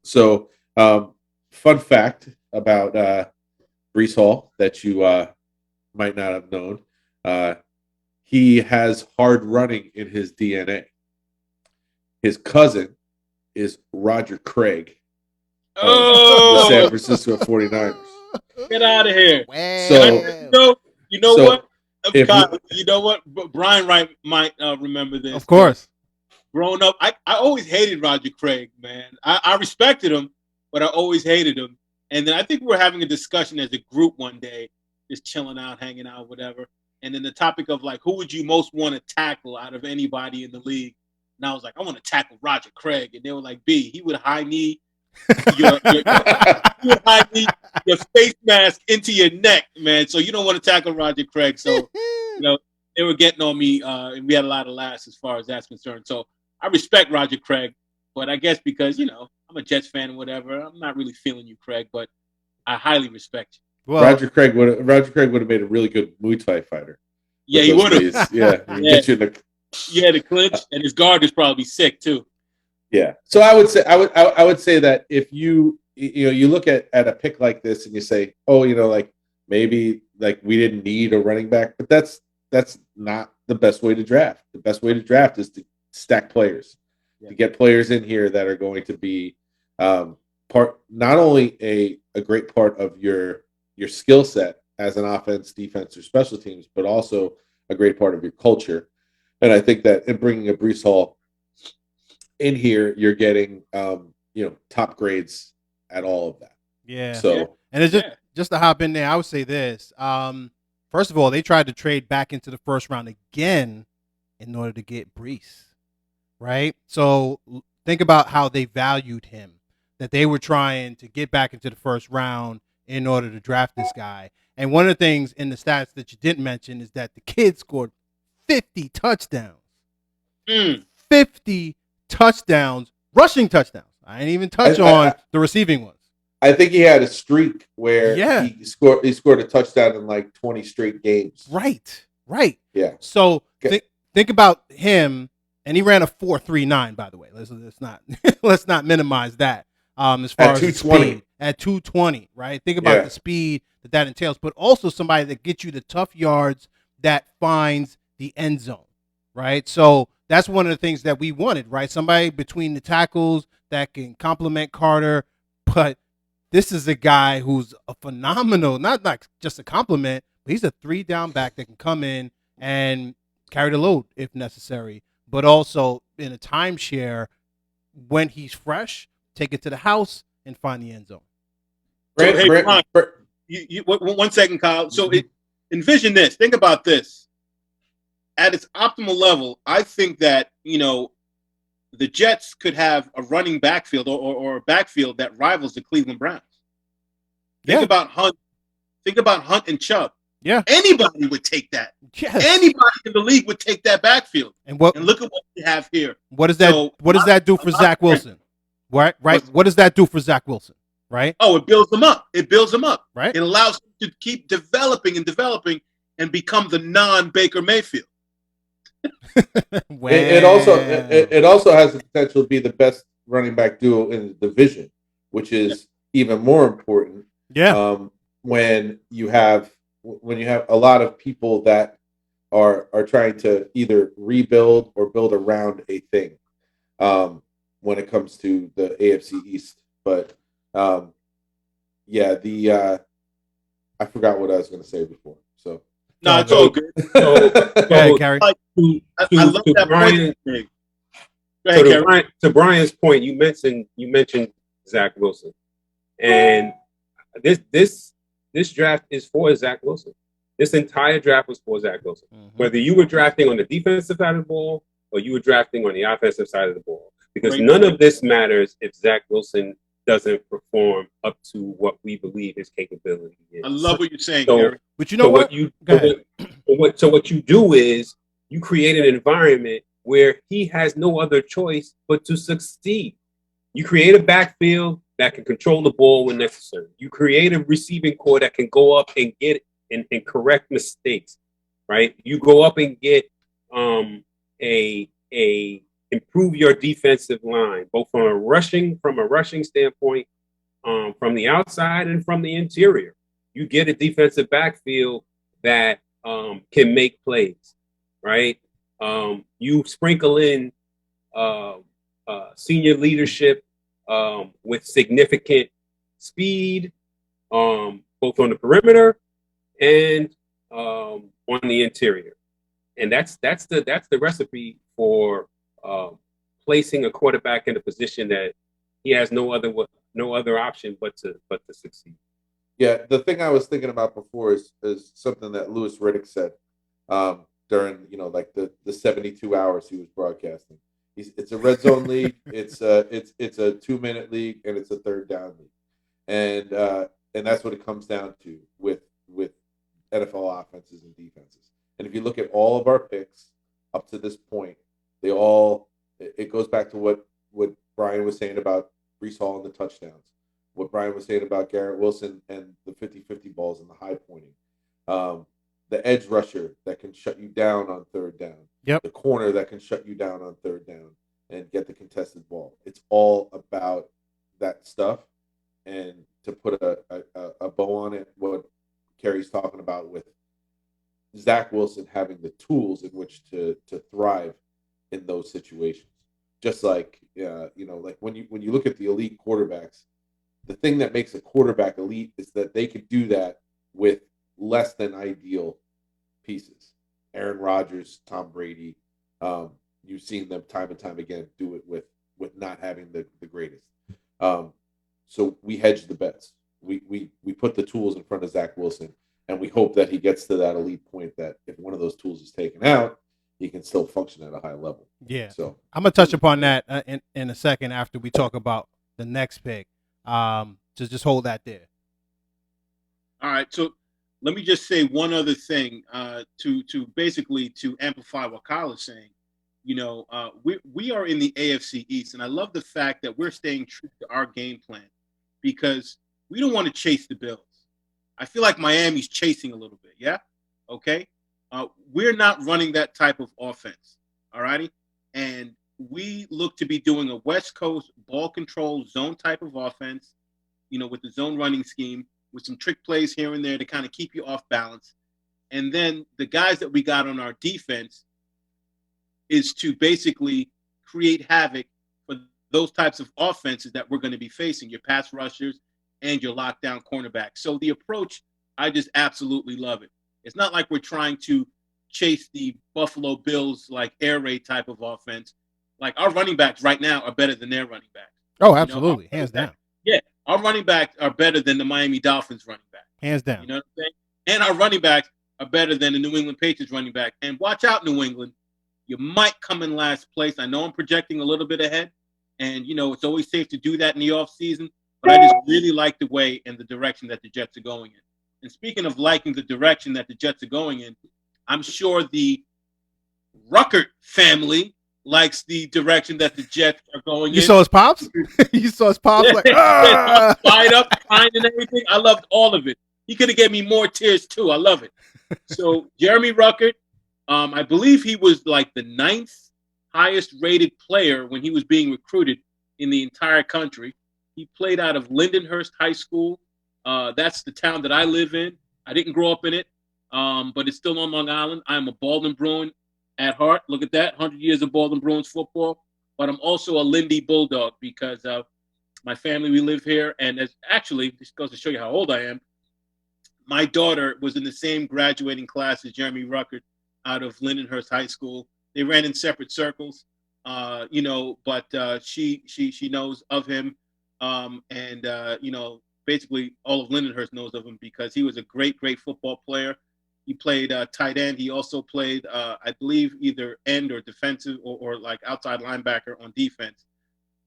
So, fun fact about Breece Hall that you might not have known: he has hard running in his DNA. His cousin is Roger Craig. The San Francisco 49ers. Get out of here. Wow. You know what? Kyle, you know what? Brian Wright might remember this. Of course. Growing up, I always hated Roger Craig, man. I respected him, but I always hated him. And then I think we were having a discussion as a group one day, just chilling out, hanging out, whatever. And then the topic of like, who would you most want to tackle out of anybody in the league? And I was like, I want to tackle Roger Craig. And they were like, B, he would high knee your face mask into your neck, man. So you don't want to tackle Roger Craig. So, they were getting on me, and we had a lot of laughs as far as that's concerned. So I respect Roger Craig, but I guess because, I'm a Jets fan and whatever, I'm not really feeling you, Craig, but I highly respect you. Well, Roger Craig would have made a really good Muay Thai fighter. Yeah, he would have. Yeah, get you in the... Yeah, the clinch, and his guard is probably sick too. Yeah. So I would say that if you look at a pick like this and you say, maybe we didn't need a running back, but that's not the best way to draft. The best way to draft is to stack players, to get players in here that are going to be not only a great part of your skill set as an offense, defense, or special teams, but also a great part of your culture. And I think that in bringing a Breece Hall in here, you're getting top grades at all of that. Yeah. So and it's just to hop in there, I would say this. First of all, they tried to trade back into the first round again in order to get Breece, right? So think about how they valued him, that they were trying to get back into the first round in order to draft this guy. And one of the things in the stats that you didn't mention is that the kid scored 50 touchdowns. 50 touchdowns, rushing touchdowns. I didn't even touch on the receiving ones. I think he had a streak where Yeah. he scored a touchdown in like 20 straight games. Right. Yeah. So Okay. think about him, and he ran a 4.39. By the way, let's not let's not minimize that. As far At as the 220. speed at 220, right? Think about the speed that entails, but also somebody that gets you the tough yards that finds the end zone, right? So that's one of the things that we wanted, right? Somebody between the tackles that can complement Carter, but this is a guy who's a phenomenal, not like just a compliment, but he's a 3-down back that can come in and carry the load if necessary, but also in a timeshare when he's fresh, take it to the house and find the end zone. So, hey, Brian, one second, Kyle. So envision this. Think about this. At its optimal level, I think that, the Jets could have a running backfield or a backfield that rivals the Cleveland Browns. Think about Hunt. Think about Hunt and Chubb. Yeah. Anybody would take that. Yes. Anybody in the league would take that backfield. And look at what we have here. What does that do for Zach Wilson? Right? What does that do for Zach Wilson? Right? Oh, it builds them up. Right? It allows him to keep developing and become the non-Baker Mayfield. It also has the potential to be the best running back duo in the division, which is even more important. Yeah. When you have a lot of people that are trying to either rebuild or build around a thing, when it comes to the AFC East. But I forgot what I was going to say before. So no, it's all good. Go ahead, Gary. I love that point. Go ahead, Gary. To Brian's point, you mentioned Zach Wilson, and this draft is for Zach Wilson. This entire draft was for Zach Wilson. Mm-hmm. Whether you were drafting on the defensive side of the ball or you were drafting on the offensive side of the ball, because none of this matters if Zach Wilson doesn't perform up to what we believe his capability is. I love what you're saying, Gary. But you know what? What you do is you create an environment where he has no other choice but to succeed. You create a backfield that can control the ball when necessary. You create a receiving core that can go up and get and correct mistakes, right? You go up and get improve your defensive line, both from a rushing standpoint, from the outside and from the interior. You get a defensive backfield that can make plays, right? You sprinkle in senior leadership with significant speed, both on the perimeter and on the interior, and that's the recipe for placing a quarterback in a position that he has no other option but to succeed. Yeah, the thing I was thinking about before is something that Louis Riddick said during like the 72 hours he was broadcasting. It's a red zone league. It's a 2-minute league, and it's a third down league, and that's what it comes down to with NFL offenses and defenses. And if you look at all of our picks up to this point, it goes back to what Brian was saying about Breece Hall and the touchdowns, what Brian was saying about Garrett Wilson and the 50-50 balls and the high pointing, the edge rusher that can shut you down on third down, the corner that can shut you down on third down and get the contested ball. It's all about that stuff. And to put a bow on it, what Kerry's talking about with Zach Wilson having the tools in which to thrive in those situations. Just like like when you look at the elite quarterbacks, the thing that makes a quarterback elite is that they could do that with less than ideal pieces. Aaron Rodgers, Tom Brady, you've seen them time and time again do it with not having the greatest. So we hedge the bets. We put the tools in front of Zach Wilson, and we hope that he gets to that elite point that if one of those tools is taken out, he can still function at a high level. Yeah. So I'm gonna touch upon that in a second after we talk about the next pick. Just hold that there. All right. So let me just say one other thing to basically to amplify what Kyle is saying. We are in the AFC East, and I love the fact that we're staying true to our game plan, because we don't want to chase the Bills. I feel like Miami's chasing a little bit. Yeah. Okay. We're not running that type of offense. All righty. And we look to be doing a West Coast ball control zone type of offense, with the zone running scheme, with some trick plays here and there to kind of keep you off balance. And then the guys that we got on our defense is to basically create havoc for those types of offenses that we're going to be facing, your pass rushers and your lockdown cornerback. So the approach, I just absolutely love it. It's not like we're trying to chase the Buffalo Bills like air raid type of offense. Like our running backs right now are better than their running backs. Oh, absolutely. Hands down. Yeah. Our running backs are better than the Miami Dolphins running back. Hands down. You know what I'm saying? And our running backs are better than the New England Patriots running back. And watch out, New England. You might come in last place. I know I'm projecting a little bit ahead. And, it's always safe to do that in the offseason. But I just really like the way and the direction that the Jets are going in. And speaking of liking the direction that the Jets are going in, I'm sure the Ruckert family likes the direction that the Jets are going in. You saw his pops? You saw his pops? Yeah. Like, ah! Fired up, crying and everything. I loved all of it. He could have given me more tears too. I love it. So Jeremy Ruckert, I believe he was like the 9th highest rated player when he was being recruited in the entire country. He played out of Lindenhurst High School. That's the town that I live in. I didn't grow up in it, but it's still on Long Island. I'm a Baldwin Bruin at heart. Look at that, 100 years of Baldwin Bruins football. But I'm also a Lindy Bulldog because my family, we live here. And this goes to show you how old I am. My daughter was in the same graduating class as Jeremy Ruckert out of Lindenhurst High School. They ran in separate circles, but she knows of him. Basically all of Lindenhurst knows of him because he was a great, great football player. He played tight end. He also played, I believe, either end or defensive or like outside linebacker on defense.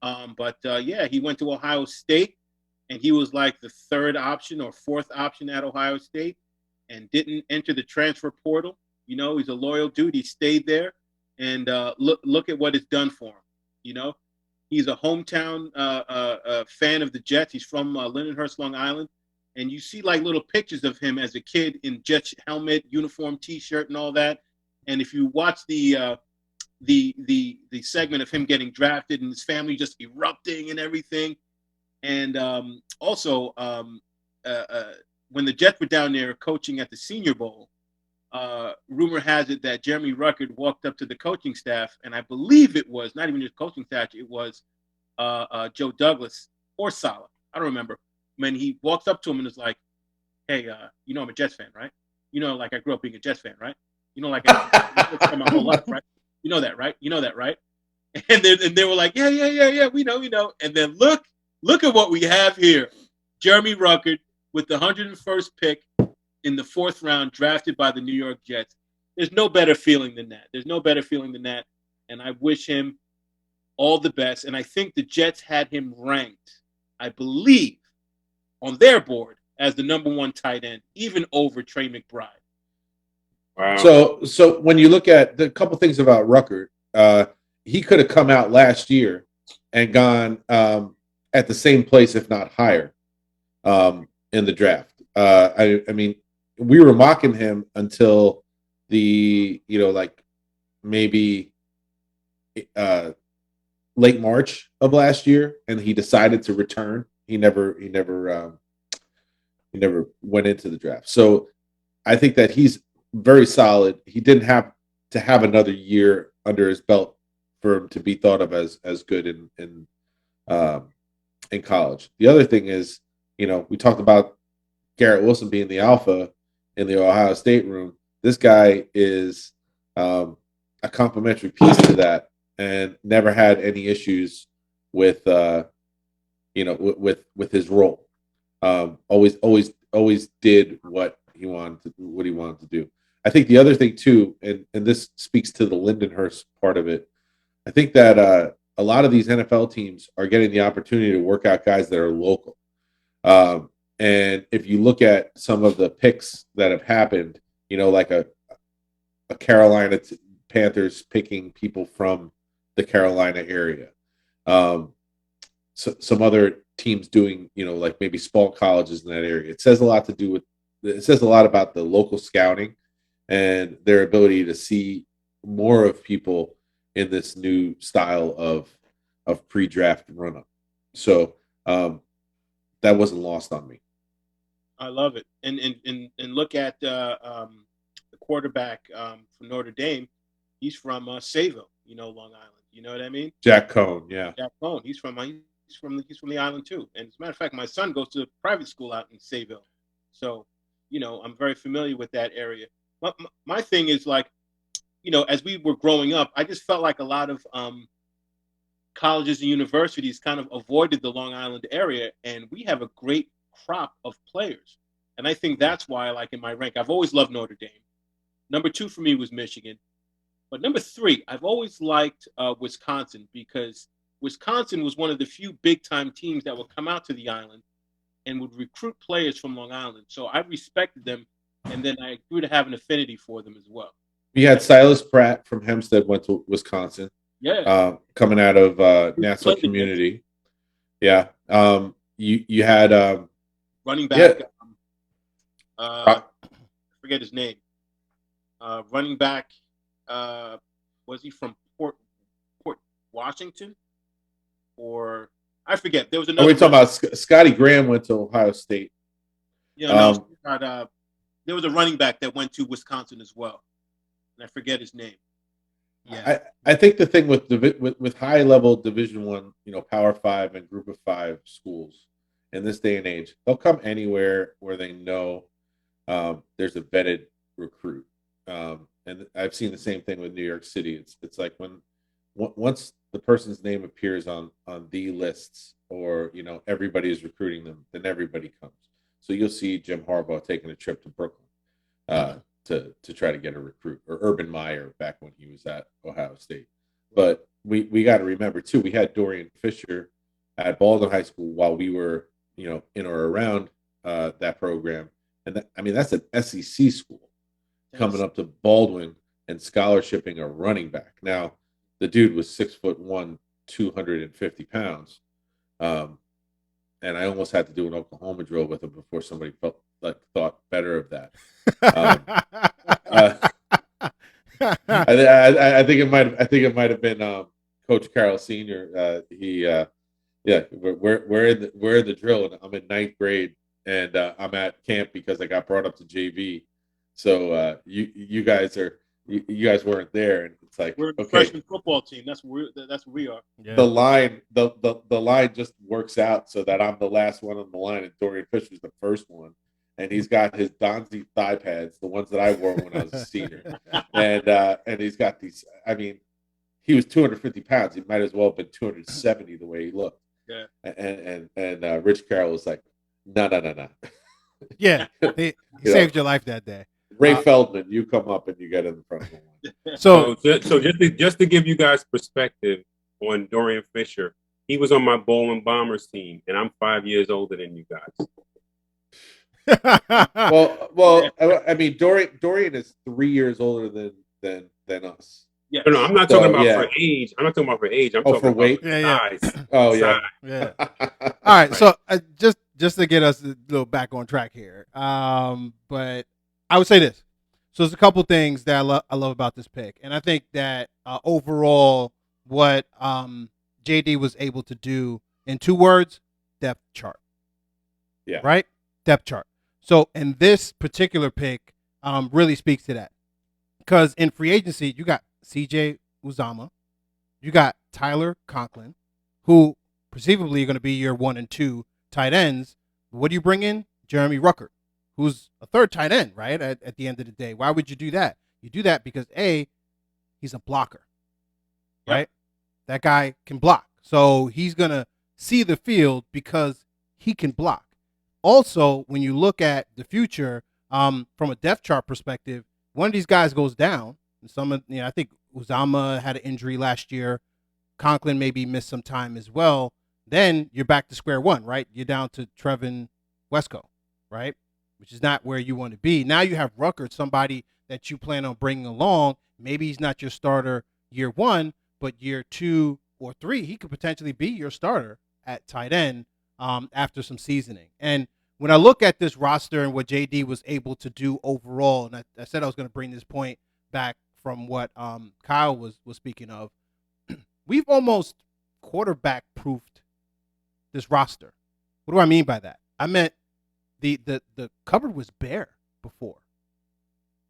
He went to Ohio State, and he was like the 3rd option or 4th option at Ohio State and didn't enter the transfer portal. He's a loyal dude. He stayed there, and look at what it's done for him. He's a hometown fan of the Jets. He's from Lindenhurst, Long Island. And you see like little pictures of him as a kid in Jets helmet, uniform, T-shirt, and all that. And if you watch the segment of him getting drafted and his family just erupting and everything, and also when the Jets were down there coaching at the Senior Bowl, rumor has it that Jeremy Ruckert walked up to the coaching staff, and I believe it was not even his coaching staff; it was Joe Douglas or Saleh. I don't remember. When he walks up to him and is like, "Hey, I'm a Jets fan, right? Like I grew up being a Jets fan, right? Like I my whole life, right? You know that, right? You know that, right?" And they were like, "Yeah, we know." And then look at what we have here: Jeremy Ruckert with the 101st pick in the 4th round, drafted by the New York Jets. There's no better feeling than that. And I wish him all the best. And I think the Jets had him ranked, I believe, on their board as the number 1 tight end, even over Trey McBride. Wow. So when you look at the couple things about Ruckert, he could have come out last year and gone at the same place, if not higher, in the draft. I mean, we were mocking him until maybe late March of last year, and he decided to return. He never went into the draft. So I think that he's very solid. He didn't have to have another year under his belt for him to be thought of as good in college. The other thing is, we talked about Garrett Wilson being the alpha in the Ohio State room. This guy is a complementary piece to that, and never had any issues with with his role. Always did what he wanted to do. I think the other thing too, and this speaks to the Lindenhurst part of it. I think that a lot of these NFL teams are getting the opportunity to work out guys that are local. And if you look at some of the picks that have happened, like a Carolina Panthers picking people from the Carolina area, so some other teams doing, like maybe small colleges in that area. It says a lot about the local scouting and their ability to see more of people in this new style of pre-draft run-up. So that wasn't lost on me. I love it. And look at the quarterback from Notre Dame. He's from Sayville, Long Island. You know what I mean? Jack Cohn, yeah. Jack Cohn. He's from the island too. And as a matter of fact, my son goes to a private school out in Sayville. So, I'm very familiar with that area. My thing is like, as we were growing up, I just felt like a lot of colleges and universities kind of avoided the Long Island area, and we have a great crop of players. And I think that's why, like in my rank, I've always loved Notre Dame. Number 2 for me was Michigan. But number 3, I've always liked Wisconsin, because Wisconsin was one of the few big-time teams that would come out to the island and would recruit players from Long Island. So I respected them, and then I grew to have an affinity for them as well. We had Silas Pratt from Hempstead went to Wisconsin. Yeah. Coming out of Nassau Community. Yeah. You had running back. Yeah. I forget his name. Running back. Was he from Port Washington? Or I forget. There was another. We're talking about Scotty Graham went to Ohio State. Yeah, there was a running back that went to Wisconsin as well, and I forget his name. Yeah, I think the thing with high level Division I, Power 5 and Group of 5 schools in this day and age, they'll come anywhere where they know there's a vetted recruit. And I've seen the same thing with New York City. It's like once the person's name appears on the lists, or everybody is recruiting them, then everybody comes. So you'll see Jim Harbaugh taking a trip to Brooklyn to try to get a recruit, or Urban Meyer back when he was at Ohio State. But we got to remember too, we had Dorian Fisher at Baldwin High School while we were in or around that program, and that's an SEC school. Coming up to Baldwin and scholarshiping a running back. Now, the dude was 6'1", 250 pounds. And I almost had to do an Oklahoma drill with him before somebody thought better of that. I think it might have been Coach Carroll Sr. We're in the drill, and I'm in 9th grade, and I'm at camp because I got brought up to JV. So you guys weren't there, and it's like, we're a freshman football team. That's where we are. Yeah. The line just works out so that I'm the last one on the line, and Dorian Fisher's the first one, and he's got his Donzi thigh pads, the ones that I wore when I was a senior, and he's got these. I mean, he was 250 pounds. He might as well have been 270 the way he looked. Yeah. And Rich Carroll was like, no. Yeah, he saved your life that day. Ray Feldman, you come up and you get in the front of the line. So just to give you guys perspective on Dorian Fisher, he was on my Bowling Bombers team, and I'm 5 years older than you guys. well, I mean, Dorian is 3 years older than us. Yeah. No, I'm not talking about for age. I'm not talking about for age. I'm talking for about weight. Size. Oh yeah. Yeah. All right. So just to get us a little back on track here, but I would say this. So there's a couple things that I love about this pick, and I think that overall, what JD was able to do in 2 words, depth chart. Yeah. Right. Depth chart. So, and this particular pick really speaks to that, because in free agency you got CJ Uzomah, you got Tyler Conklin, who perceivably are going to be your 1 and 2 tight ends. What do you bring in? Jeremy Ruckert, who's a 3rd tight end, right? At the end of the day, why would you do that? You do that because he's a blocker, right? Yep. That guy can block, so he's gonna see the field because he can block. Also, when you look at the future, from a depth chart perspective, one of these guys goes down. I think Uzomah had an injury last year. Conklin maybe missed some time as well. Then you're back to square one, right? You're down to Trevin Wesco, right? Which is not where you want to be. Now you have Ruckert, somebody that you plan on bringing along. Maybe he's not your starter year 1, but year 2 or 3, he could potentially be your starter at tight end. after some seasoning. And when I look at this roster and what JD was able to do overall, and I said I was going to bring this point back from what Kyle was speaking of, we've almost quarterback proofed this roster. What do I mean by that? I meant the cupboard was bare before.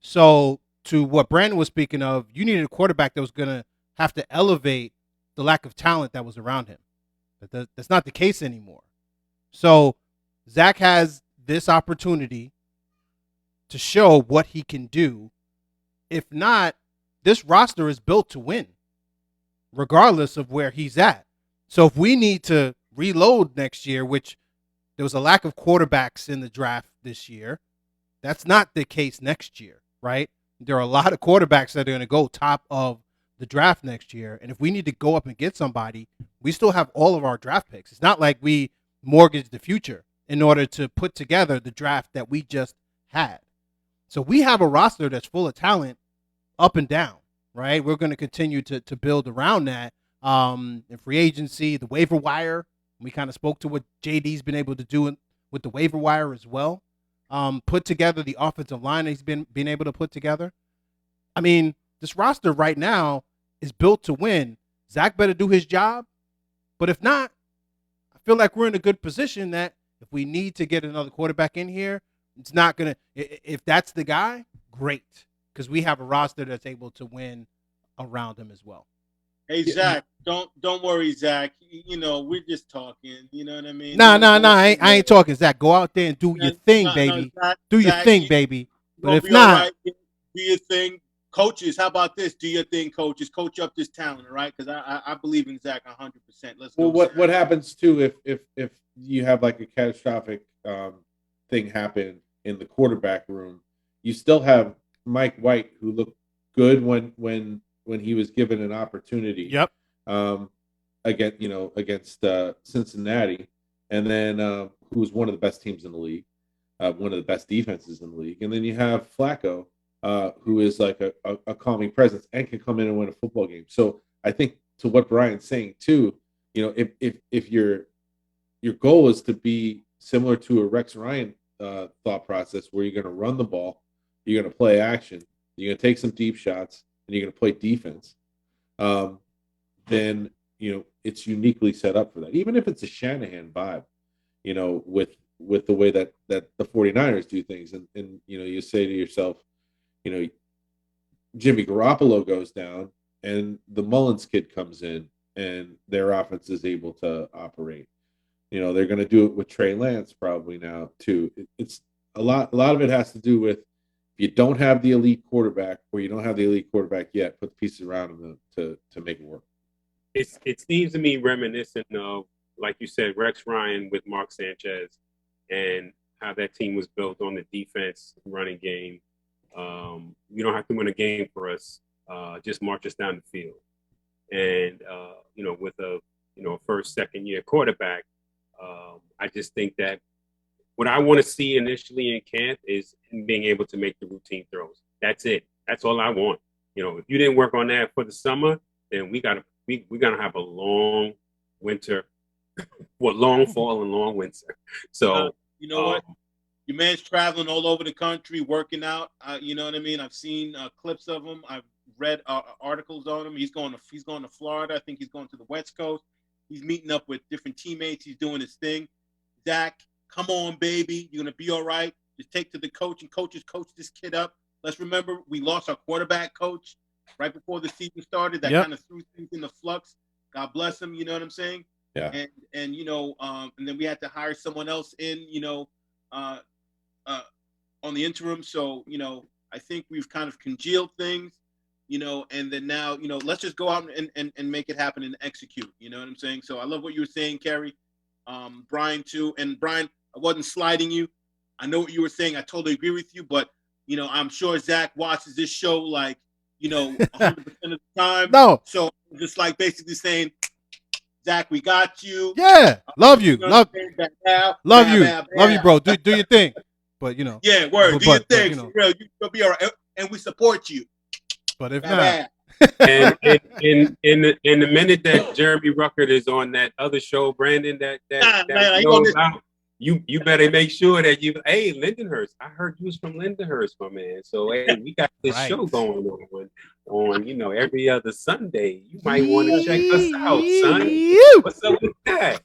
So to what Brandon was speaking of, you needed a quarterback that was going to have to elevate the lack of talent that was around him. That's not the case anymore. So Zach has this opportunity to show what he can do. If not, this roster is built to win, regardless of where he's at. So if we need to reload next year, which there was a lack of quarterbacks in the draft this year, that's not the case next year, right? There are a lot of quarterbacks that are going to go top of the draft next year. And if we need to go up and get somebody, we still have all of our draft picks. It's not like we mortgaged the future in order to put together the draft that we just had. So we have a roster that's full of talent up and down, right? We're going to continue to build around that. In free agency, the waiver wire, we kind of spoke to what JD's been able to do with the waiver wire as well. Put together the offensive line that he's been able to put together. I mean, this roster right now is built to win. Zach better do his job. But if not, I feel like we're in a good position that if we need to get another quarterback in here, it's not going to – if that's the guy, great. Because we have a roster that's able to win around him as well. Hey, Zach, don't worry, Zach. You know, we're just talking. You know what I mean? Nah. I ain't talking, Zach. Go out there and do your thing, baby. Zach, do your thing, baby. But if be not, right. Do your thing. Coaches, how about this? Do your thing, coaches. Coach up this talent, all right? Because I believe in Zach 100%. Let's go. Well, what happens too if you have like a catastrophic thing happen in the quarterback room? You still have Mike White, who looked good when he was given an opportunity. Yep. Against Cincinnati, and then who was one of the best teams in the league, one of the best defenses in the league, and then you have Flacco, who is like a calming presence and can come in and win a football game. So I think to what Brian's saying too, you know, if your goal is to be similar to a Rex Ryan thought process, where you're going to run the ball, you're going to play action, you're going to take some deep shots, and you're going to play defense, then, you know, it's uniquely set up for that. Even if it's a Shanahan vibe, you know, with the way that the 49ers do things. And you know, you say to yourself, you know, Jimmy Garoppolo goes down and the Mullins kid comes in and their offense is able to operate. You know, they're going to do it with Trey Lance probably now too. It's a lot of it has to do with, if you don't have the elite quarterback, or you don't have the elite quarterback yet, put the pieces around him to make it work. It seems to me reminiscent of, like you said, Rex Ryan with Mark Sanchez, and how that team was built on the defense running game. You don't have to win a game for us. Just march us down the field. And, you know, with a first, second year quarterback, I just think that what I want to see initially in camp is him being able to make the routine throws. That's it. That's all I want. You know, if you didn't work on that for the summer, then we're gonna have a long winter, long fall and long winter. So you know what? Your man's traveling all over the country, working out. You know what I mean? I've seen clips of him. I've read articles on him. He's going to Florida. I think he's going to the West Coast. He's meeting up with different teammates. He's doing his thing. Zach, come on, baby. You're going to be all right. Just take to the coach, and coaches coach this kid up. Let's remember, we lost our quarterback coach right before the season started. That kind of threw things into flux. God bless him. You know what I'm saying? Yeah. And you know, and then we had to hire someone else in, you know, on the interim. So, you know, I think we've kind of congealed things, you know, and then now, you know, let's just go out and make it happen and execute. You know what I'm saying? So I love what you were saying, Kerry. Brian too. And Brian, I wasn't sliding you. I know what you were saying. I totally agree with you, but you know, I'm sure Zach watches this show like, you know, 100% of the time. No. So just like basically saying, Zach, we got you. Yeah. Love you. Love you. Love you, bro. Do your thing. But you know. Yeah, word. Do your thing. You know, for real. You'll be all right. And we support you. But if not. And in the minute that Jeremy Ruckert is on that other show, Brandon, that you better make sure that hey, Lindenhurst, I heard you was from Lindenhurst, my man. So hey, we got this show going on every other Sunday. You might want to check us out, son. What's up with that?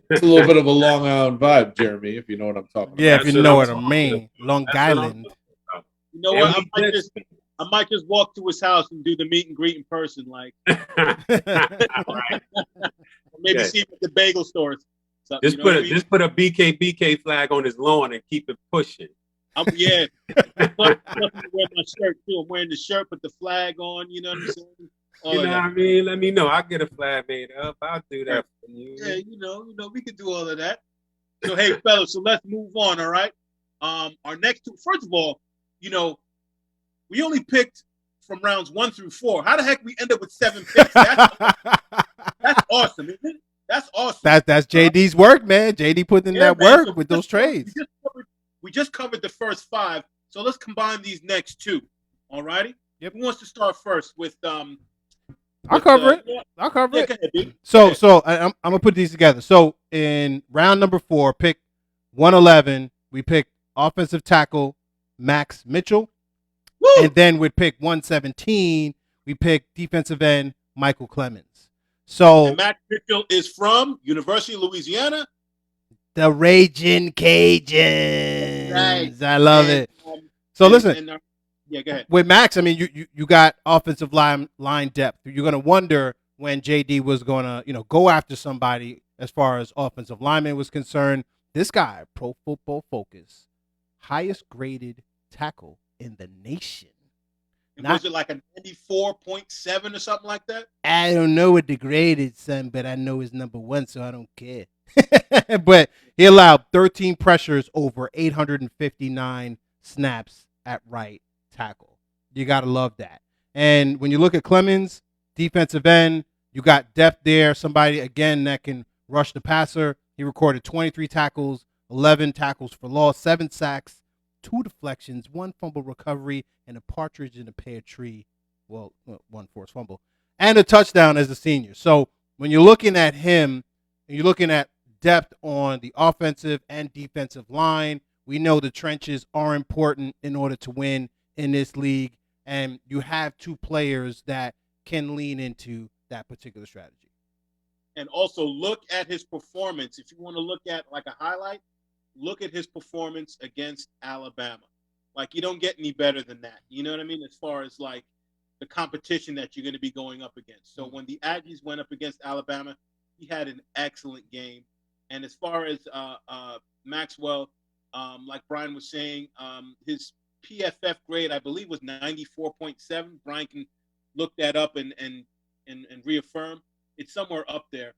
It's a little bit of a Long Island vibe, Jeremy, if you know what I'm talking about. Yeah, if you know what I mean. Long Island. You know what? I might just walk to his house and do the meet and greet in person, like maybe see him at the bagel stores. Just put a BKBK flag on his lawn and keep it pushing. I'm wearing my shirt too. I'm wearing the shirt, put the flag on. You know what I'm saying? You know what I mean? Let me know. I'll get a flag made up. I'll do that for you. Yeah, you know, we can do all of that. So hey, fellas, so let's move on. All right. Our next two. First of all, we only picked from rounds 1 through 4. How the heck we end up with 7 picks? That's awesome, isn't it? That's awesome. That's JD's work, man. JD putting in that work with those trades. We just covered the first 5, so let's combine these next 2. All righty. Yep. Who wants to start first with I'll cover it. I'll cover it. Ahead, so I'm gonna put these together. So in round number 4, pick 111. We picked offensive tackle Max Mitchell. Woo! And then with pick 117, we picked defensive end Michael Clemens. So Max Mitchell is from University of Louisiana. The Raging Cajuns. Right. I love it. So listen. Yeah, go ahead. With Max, I mean, you got offensive line depth. You're going to wonder when JD was going to, go after somebody as far as offensive lineman was concerned. This guy, Pro Football Focus, highest graded tackle in the nation. Was it like a 94.7 or something like that? I don't know what the grade is, son, but I know it's number 1, so I don't care. But he allowed 13 pressures over 859 snaps at right tackle. You got to love that. And when you look at Clemens, defensive end, you got depth there. Somebody, again, that can rush the passer. He recorded 23 tackles, 11 tackles for loss, 7 sacks, 2 deflections, 1 fumble recovery, and a partridge in a pear tree. Well, 1 forced fumble. And a touchdown as a senior. So when you're looking at him, and you're looking at depth on the offensive and defensive line, we know the trenches are important in order to win in this league. And you have 2 players that can lean into that particular strategy. And also look at his performance. If you want to look at like a highlight, look at his performance against Alabama. Like, you don't get any better than that. You know what I mean? As far as like the competition that you're going to be going up against. So when the Aggies went up against Alabama, he had an excellent game. And as far as Maxwell, like Brian was saying, his PFF grade, I believe, was 94.7. Brian can look that up and reaffirm. It's somewhere up there.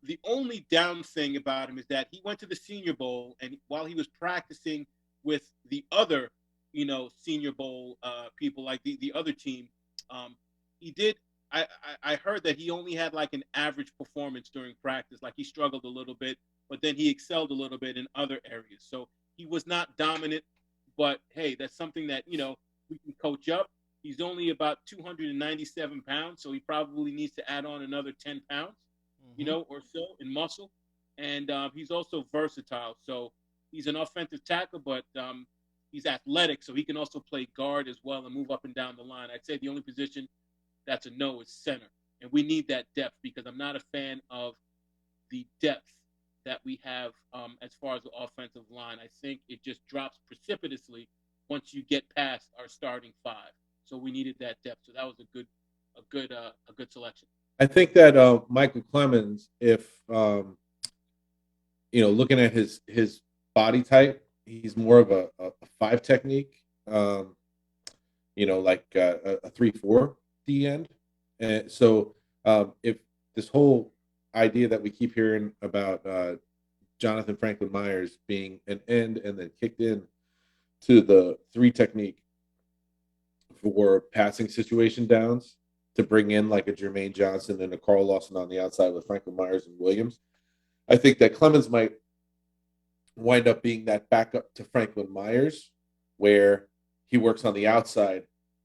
The only down thing about him is that he went to the Senior Bowl, and while he was practicing with the other, Senior Bowl people, like the other team, he did. I heard that he only had like an average performance during practice. Like, he struggled a little bit, but then he excelled a little bit in other areas. So he was not dominant, but hey, that's something that, we can coach up. He's only about 297 pounds, so he probably needs to add on another 10 pounds, or so in muscle. And he's also versatile. So he's an offensive tackle, but he's athletic, so he can also play guard as well and move up and down the line. I'd say the only position that's a no is center. And we need that depth, because I'm not a fan of the depth that we have as far as the offensive line. I think it just drops precipitously once you get past our starting 5. So we needed that depth. So that was a good selection. I think that Michael Clemens, if looking at his body type, he's more of a 5 technique, like a 3-4 D end. And so if this whole idea that we keep hearing about Jonathan Franklin Myers being an end and then kicked in to the 3 technique for passing situation downs to bring in like a Jermaine Johnson and a Carl Lawson on the outside with Franklin Myers and Williams, I think that Clemens might wind up being that backup to Franklin Myers, where he works on the outside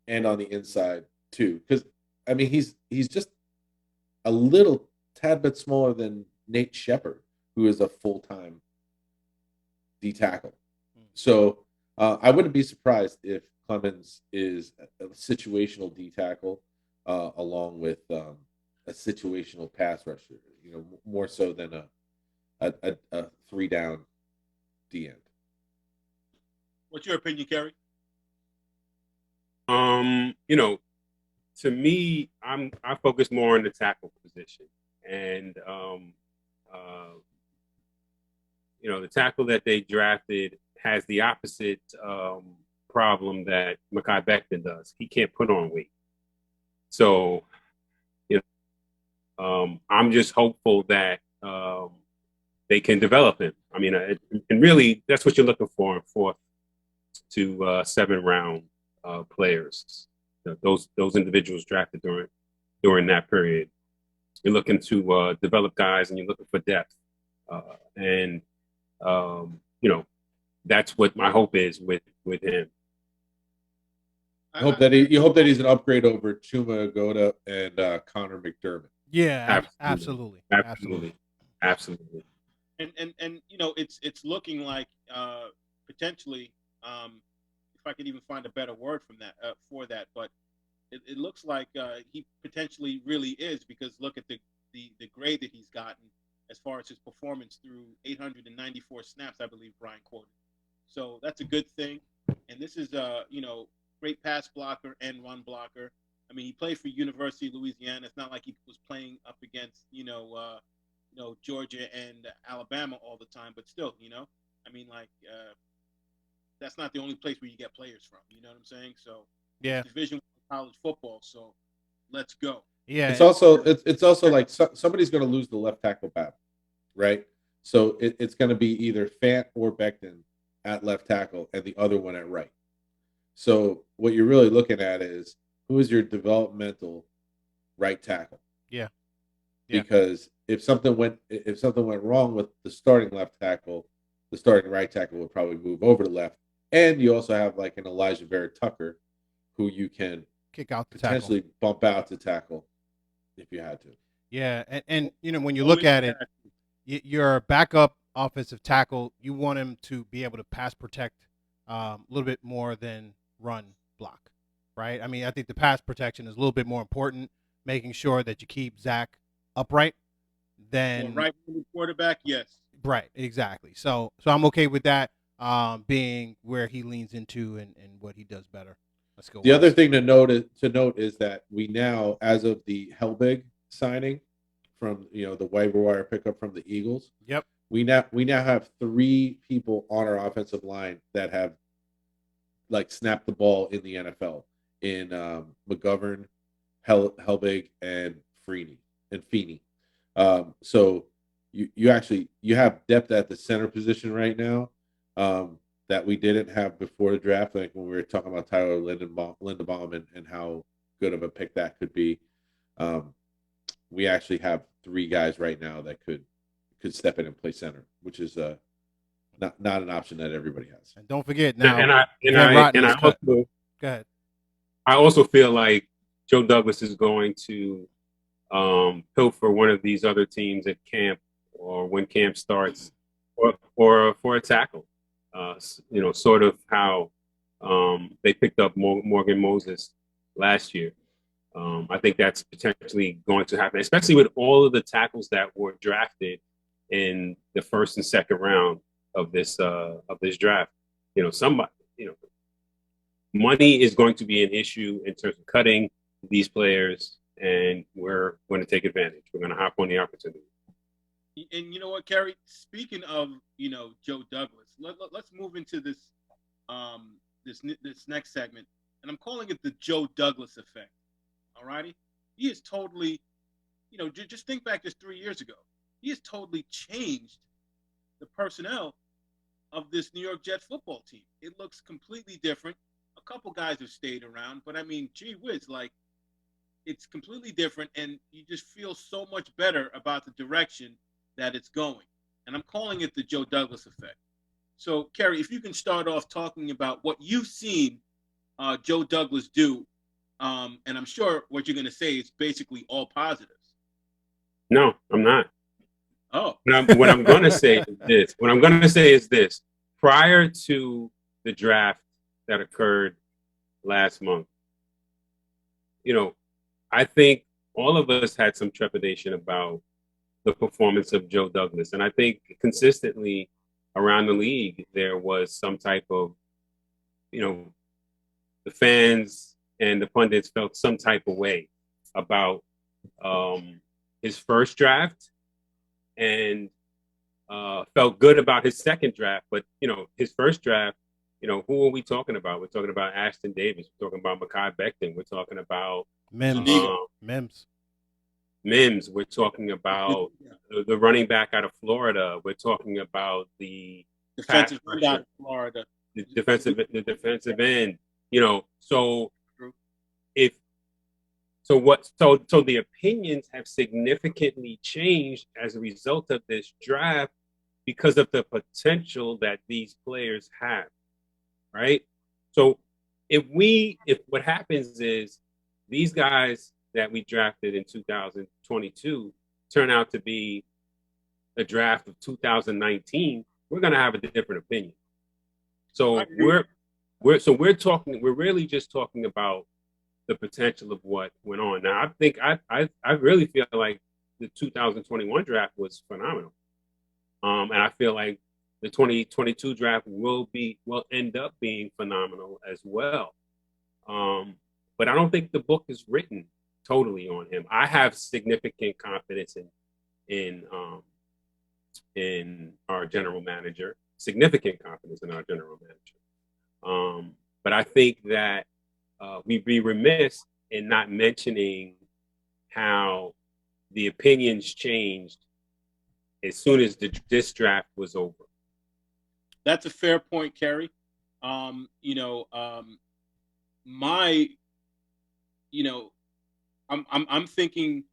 and on the inside too, because I mean he's just a little tad bit smaller than Nate Shepard, who is a full-time D tackle. So I wouldn't be surprised if Clemens is a situational D tackle along with a situational pass rusher. You know, more so than a 3-down D end. What's your opinion, Kerry? You know, to me, I focus more on the tackle position, and you know, the tackle that they drafted has the opposite problem that Mekhi Becton does. He can't put on weight, so you know, I'm just hopeful that they can develop him. I mean, and really, that's what you're looking for in 4th to 7th round players. Those individuals drafted during that period. You're looking to develop guys, and you're looking for depth. And you know, that's what my hope is with him. You hope that he's an upgrade over Chuma Agoda and Connor McDermott. Yeah, absolutely. And you know, it's looking like potentially, if I could even find a better word from that for that, but it looks like he potentially really is, because look at the grade that he's gotten as far as his performance through 894 snaps, I believe Brian quoted. So that's a good thing. And this is you know, great pass blocker and run blocker. I mean, he played for University of Louisiana. It's not like he was playing up against Georgia and Alabama all the time, but still, you know, I mean, like that's not the only place where you get players from. You know what I'm saying? So yeah, Division I college football. So let's go. Yeah, it's also like somebody's going to lose the left tackle battle, right? So it's going to be either Fant or Becton at left tackle and the other one at right. So what you're really looking at is who is your developmental right tackle? Yeah. Because if something went wrong with the starting left tackle, the starting right tackle would probably move over to left. And you also have like an Elijah Vera Tucker, who you can kick out to potentially tackle. bump out to tackle if you had to. Yeah, and you know, when you look at it, your backup offensive tackle, you want him to be able to pass protect a little bit more than run block, right? I mean, I think the pass protection is a little bit more important, making sure that you keep Zach upright. Then right-handed quarterback, yes. Right, exactly. So I'm okay with that being where he leans into and what he does better. Let's go. The other thing to note is that we now, as of the Helbig signing from the waiver wire pickup from the Eagles. Yep. We now have 3 people on our offensive line that have like snapped the ball in the NFL in McGovern, Helbig, and Feeney. So you have depth at the center position right now that we didn't have before the draft. Like when we were talking about Tyler Linderbaum and how good of a pick that could be. We actually have 3 guys right now that could step in and play center, which is not an option that everybody has. And don't forget now. Go ahead. I also feel like Joe Douglas is going to pilfer one of these other teams at camp or when camp starts, or for a tackle. Sort of how they picked up Morgan Moses last year. I think that's potentially going to happen, especially with all of the tackles that were drafted in the 1st and 2nd round of this draft. Money is going to be an issue in terms of cutting these players, and we're going to take advantage. We're going to hop on the opportunity. And you know what, Kerry? Speaking of Joe Douglas, let's move into this this next segment, and I'm calling it the Joe Douglas effect. All righty, he is totally, just think back just 3 years ago. He has totally changed the personnel of this New York Jets football team. It looks completely different. A couple guys have stayed around, but I mean, gee whiz, like it's completely different, and you just feel so much better about the direction that it's going. And I'm calling it the Joe Douglas effect. So, Kerry, if you can start off talking about what you've seen Joe Douglas do And I'm sure what you're going to say is basically all positives. No, I'm not. Oh, What I'm going to say is this. What I'm going to say is this. Prior to the draft that occurred last month, I think all of us had some trepidation about the performance of Joe Douglas. And I think consistently around the league, there was some type of, the fans and the pundits felt some type of way about his first draft and felt good about his second draft. But, his first draft, who are we talking about? We're talking about Ashton Davis. We're talking about Mekhi Becton. We're talking about Mims. We're talking about the running back out of Florida. We're talking about the defensive end out of Florida. The defensive end. So the opinions have significantly changed as a result of this draft because of the potential that these players have. Right. So if what happens is these guys that we drafted in 2022 turn out to be a draft of 2019, we're going to have a different opinion. So we're really just talking about the potential of what went on. Now, I think I really feel like the 2021 draft was phenomenal. And I feel like the 2022 draft will end up being phenomenal as well. But I don't think the book is written totally on him. I have significant confidence in our general manager, but I think that we'd be remiss in not mentioning how the opinions changed as soon as this draft was over. That's a fair point, Kerry. I'm thinking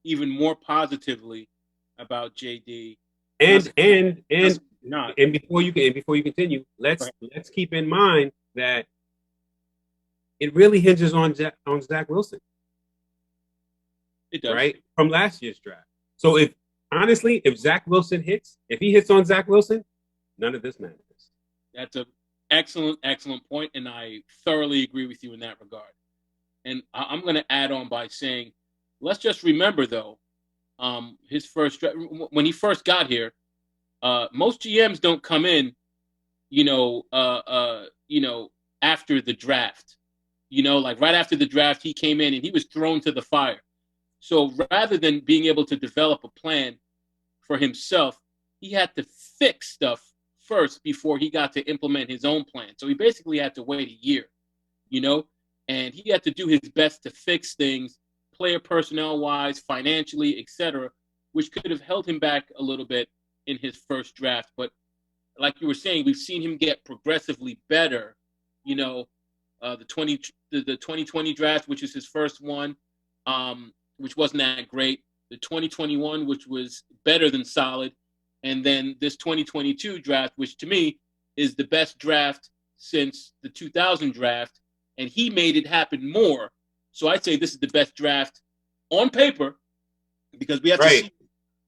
even more positively about JD. And before you continue, let's keep in mind that it really hinges on Zach Wilson. It does, right, from last year's draft. So if Zach Wilson hits, if he hits on Zach Wilson, none of this matters. That's an excellent point, and I thoroughly agree with you in that regard. And I'm going to add on by saying, let's just remember, though, his first when he first got here, most GMs don't come in, after the draft. Like right after the draft, he came in and he was thrown to the fire. So rather than being able to develop a plan for himself, he had to fix stuff first before he got to implement his own plan. So he basically had to wait a year, and he had to do his best to fix things, player personnel-wise, financially, etc., which could have held him back a little bit in his first draft. But like you were saying, we've seen him get progressively better. The 2020 draft, which is his first one, which wasn't that great. The 2021, which was better than solid. And then this 2022 draft, which to me is the best draft since the 2000 draft. And he made it happen more. So I'd say this is the best draft on paper because we have to see.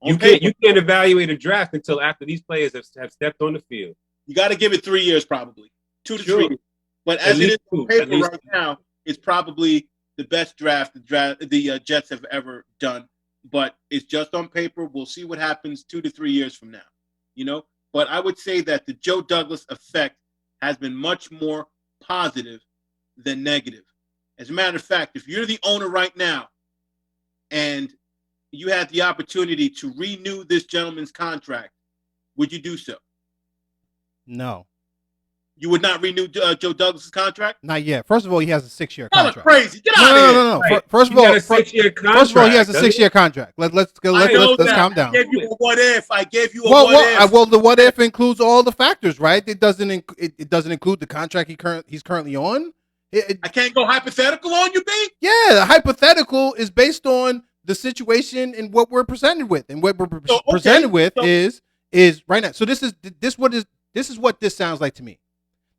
You can't evaluate a draft until after these players have stepped on the field. You got to give it 3 years, probably 2 to 3 years. But as it is on paper right now, it's probably the best draft the Jets have ever done. But it's just on paper. We'll see what happens 2 to 3 years from now. But I would say that the Joe Douglas effect has been much more positive than negative. As a matter of fact, if you're the owner right now and you had the opportunity to renew this gentleman's contract, would you do so? No. You would not renew Joe Douglas' contract? Not yet. First of all, he has a 6-year contract. That's crazy. Get out of here. No. Right. First of all, he has a 6-year contract. Let's calm down. I gave you a what if. I gave you a what if. Well, the what if includes all the factors, right? It doesn't include the contract he's currently on. I can't go hypothetical on you, B? Yeah, the hypothetical is based on the situation and what we're presented with, and what we're presented with is right now. So this is what this sounds like to me.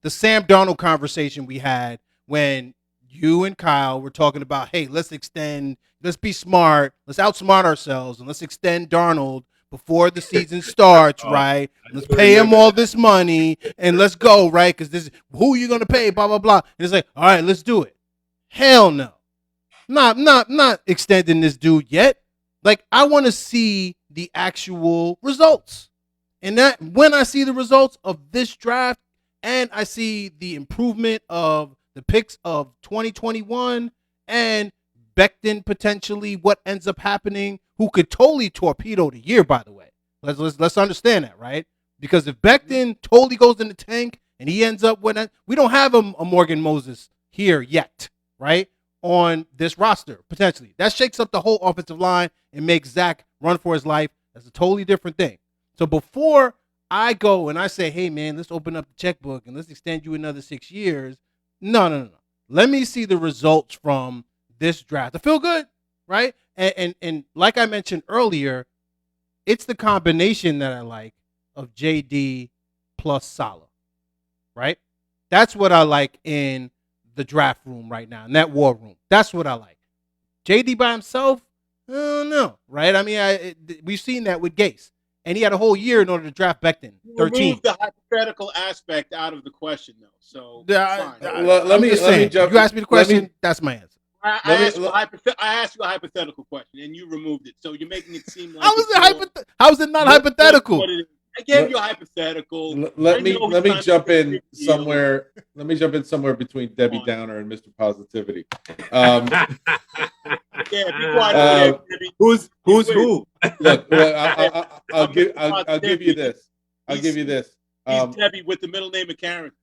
The Sam Darnold conversation we had when you and Kyle were talking about, hey, let's be smart, let's outsmart ourselves, and let's extend Darnold before the season starts, right? Let's pay him all this money, and let's go, right? Because this, who are you gonna pay? Blah blah blah. And it's like, all right, let's do it. Hell no, not extending this dude yet. Like, I want to see the actual results, and that when I see the results of this draft, and I see the improvement of the picks of 2021 and Becton potentially what ends up happening, who could totally torpedo the year, by the way. Let's understand that, right? Because if Becton totally goes in the tank and he ends up with we don't have a Morgan Moses here yet, right? On this roster, potentially. That shakes up the whole offensive line and makes Zach run for his life. That's a totally different thing. So before I go and I say, hey, man, let's open up the checkbook and let's extend you another 6 years. No. Let me see the results from this draft. I feel good, right? And like I mentioned earlier, it's the combination that I like of JD plus Salah, right? That's what I like in the draft room right now, in that war room. That's what I like. JD by himself, I don't know, right? I mean, we've seen that with Gase. And he had a whole year in order to draft Becton. 13. Remove the hypothetical aspect out of the question, though. So let me jump. You asked me the question. That's my answer. I asked you a hypothetical question, and you removed it. So you're making it seem like how is it not hypothetical? I gave you a hypothetical. Let me jump in somewhere. Let me jump in somewhere between Debbie Downer and Mr. Positivity. Yeah, be quiet. Who's who? Look, I'll give you this. I'll give you this. He's Debbie with the middle name of Karen.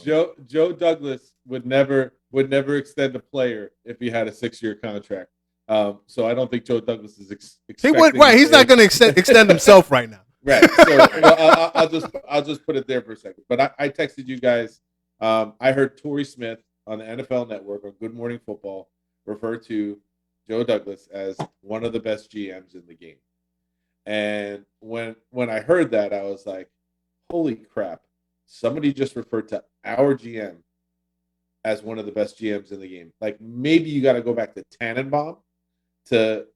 Joe Douglas would never extend a player if he had a 6-year contract. So I don't think Joe Douglas is expecting. Right, he's not going to extend himself right now. Right. So well, I'll just put it there for a second. But I texted you guys. I heard Torrey Smith on the NFL Network on Good Morning Football refer to Joe Douglas as one of the best GMs in the game. And when I heard that, I was like, holy crap. Somebody just referred to our GM as one of the best GMs in the game. Like, maybe you got to go back to Tannenbaum to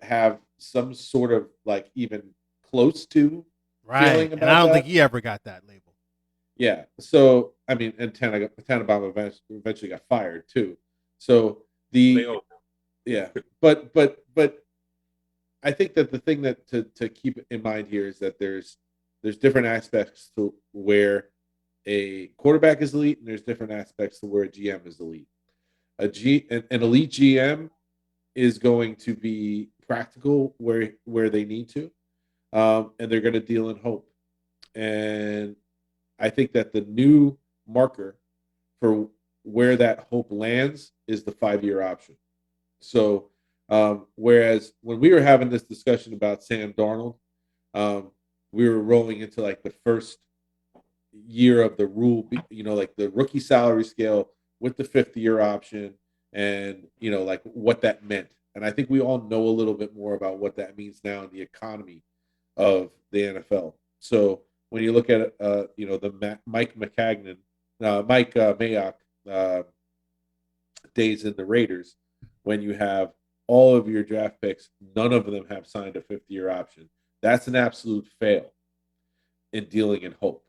have some sort of like even close to feeling about and I don't that. think he ever got that label. Yeah. So I mean, and Tannenbaum eventually got fired too. So but I think that the thing that to keep in mind here is that there's different aspects to where a quarterback is elite, and there's different aspects to where a GM is elite. An elite GM is going to be practical where they need to, and they're going to deal in hope. And I think that the new marker for where that hope lands is the 5-year option. So, whereas when we were having this discussion about Sam Darnold, we were rolling into like the first year of the rule, like the rookie salary scale with the 5th-year option, and like what that meant. And I think we all know a little bit more about what that means now in the economy of the NFL. So when you look at the Mike Mayock days in the Raiders, when you have all of your draft picks, none of them have signed a 5th-year option. That's an absolute fail in dealing in hope.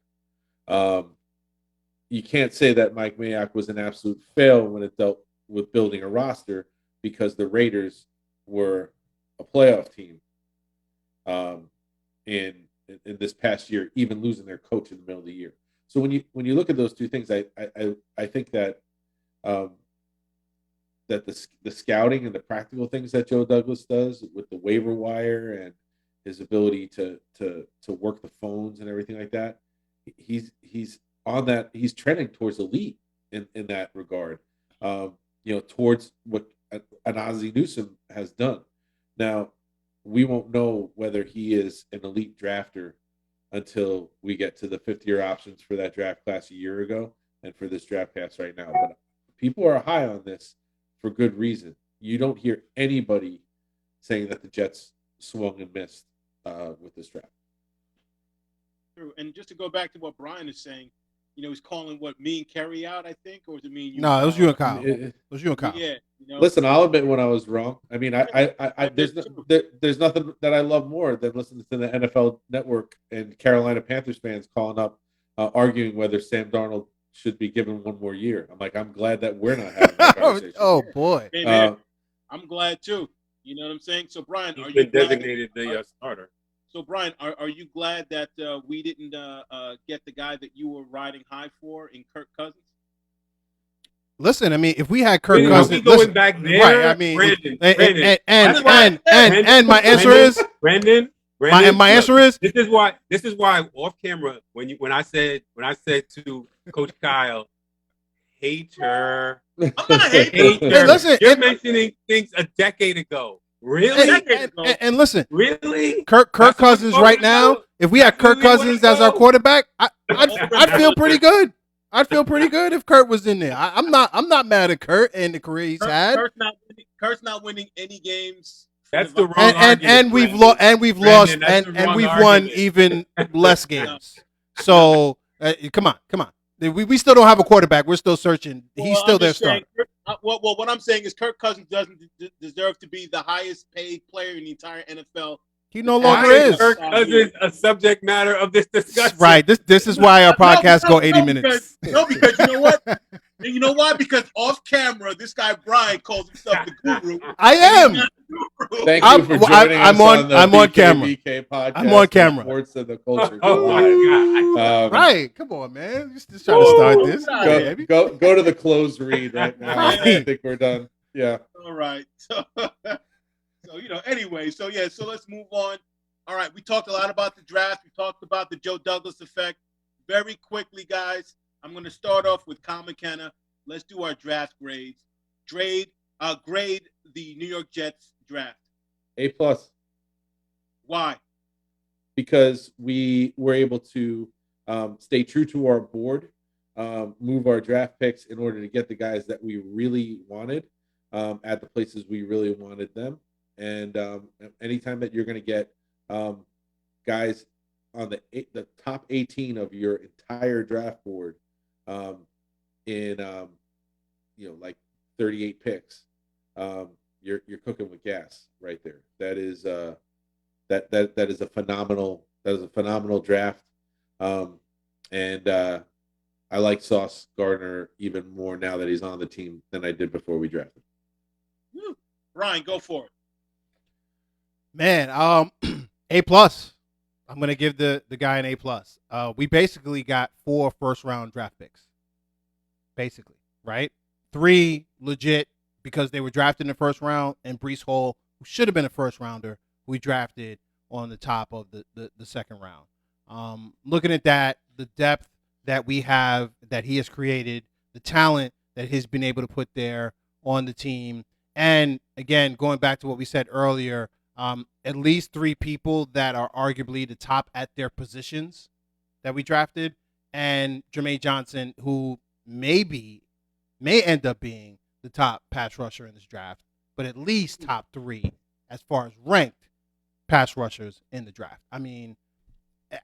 You can't say that Mike Mayock was an absolute fail when it dealt with building a roster, because the Raiders were a playoff team in this past year, even losing their coach in the middle of the year. So when you look at those two things, I think that that the scouting and the practical things that Joe Douglas does with the waiver wire and his ability to work the phones and everything like that, he's on that. He's trending towards elite in that regard. Towards what an Ozzie Newsome has done. Now, we won't know whether he is an elite drafter until we get to the 5th-year options for that draft class a year ago and for this draft class right now. But people are high on this for good reason. You don't hear anybody saying that the Jets swung and missed with this draft. True. And just to go back to what Brian is saying, he's calling me and Kerry out, I think, or was it me and you? No, it was you and Kyle. It- It was you and Kyle. Yeah. Listen, I'll admit when I was wrong. I mean, there's nothing that I love more than listening to the NFL Network and Carolina Panthers fans calling up, arguing whether Sam Darnold should be given one more year. I'm like, I'm glad that we're not having that conversation. Oh boy. Hey, man, I'm glad too. You know what I'm saying? So Brian, He's are you been glad- designated the starter. So Brian, are you glad that we didn't get the guy that you were riding high for in Kirk Cousins? Listen, I mean, if we had Kirk Are Cousins, we going listen, back there? right? I mean, Brandon, and my answer is Brandon. My answer is this is why off camera when I said to Coach Kyle, hater. I'm not hating. Hey, listen, you're mentioning things a decade ago. Really? And listen, really? Kirk Cousins right now. If we had Kirk Cousins as our quarterback, I'd feel pretty good. I'd feel pretty good if Kurt was in there. I'm not mad at Kurt and the career he's had. Kurt's not winning any games. That's the wrong argument. And we've lost and we've won even less games. So come on. We still don't have a quarterback. We're still searching. He's still their starter. Well, what I'm saying is Kirk Cousins doesn't deserve to be the highest paid player in the entire NFL. He no longer is. Kirk Cousins a subject matter of this discussion. Right. This is why our podcast go 80 minutes. Because you know what? You know why? Because off camera, this guy Brian calls himself the guru. I am. Thank you for joining us on the BKBK podcast. I'm on camera. Sports and the culture. Oh my God. Right. Come on, man. Just trying to start this. Go to the closed read right now. Right. I think we're done. Yeah. All right. So anyway, so let's move on. All right, we talked a lot about the draft. We talked about the Joe Douglas effect. Very quickly, guys, I'm going to start off with Kyle McKenna. Let's do our draft grades. Grade the New York Jets draft. A+. Why? Because we were able to stay true to our board, move our draft picks in order to get the guys that we really wanted at the places we really wanted them. And anytime that you're going to get guys on the top 18 of your entire draft board in like 38 picks, you're cooking with gas right there. That is that is a phenomenal draft. And I like Sauce Gardner even more now that he's on the team than I did before we drafted. Brian, go for it. Man, A+. I'm gonna give the guy an A+. We basically got 4 first-round draft picks. Basically, right? 3 legit because they were drafted in the first round, and Breece Hall, who should have been a first-rounder, we drafted on the top of the second round. Looking at that, the depth that we have, that he has created, the talent that he's been able to put there on the team, and again, going back to what we said earlier, at least 3 people that are arguably the top at their positions that we drafted, and Jermaine Johnson, who may end up being the top pass rusher in this draft, but at least top 3 as far as ranked pass rushers in the draft. I mean,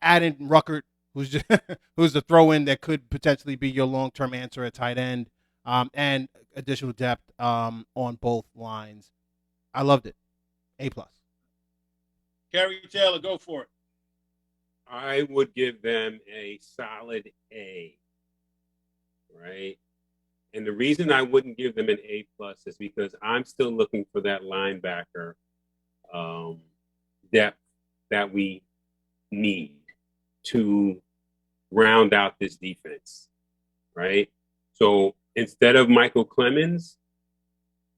adding Ruckert, who's the throw-in that could potentially be your long-term answer at tight end, and additional depth on both lines. I loved it. A+. Gary Taylor, go for it. I would give them a solid A. Right? And the reason I wouldn't give them an A+ is because I'm still looking for that linebacker depth that we need to round out this defense. Right? So instead of Michael Clemens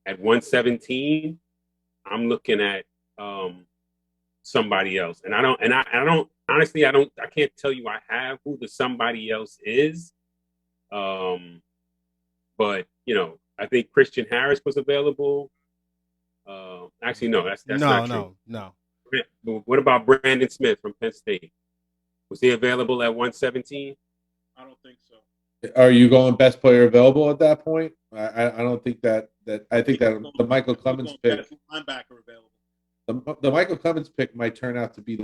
at 117, I'm looking at somebody else. And I don't honestly, I can't tell you I have who the somebody else is. But I think Christian Harris was available. Actually, no, that's not true. No. What about Brandon Smith from Penn State? Was he available at 117? I don't think so. Are you going best player available at that point? I don't think that I think that the Michael Clemens pick, linebacker available. The Michael Clemens pick might turn out to be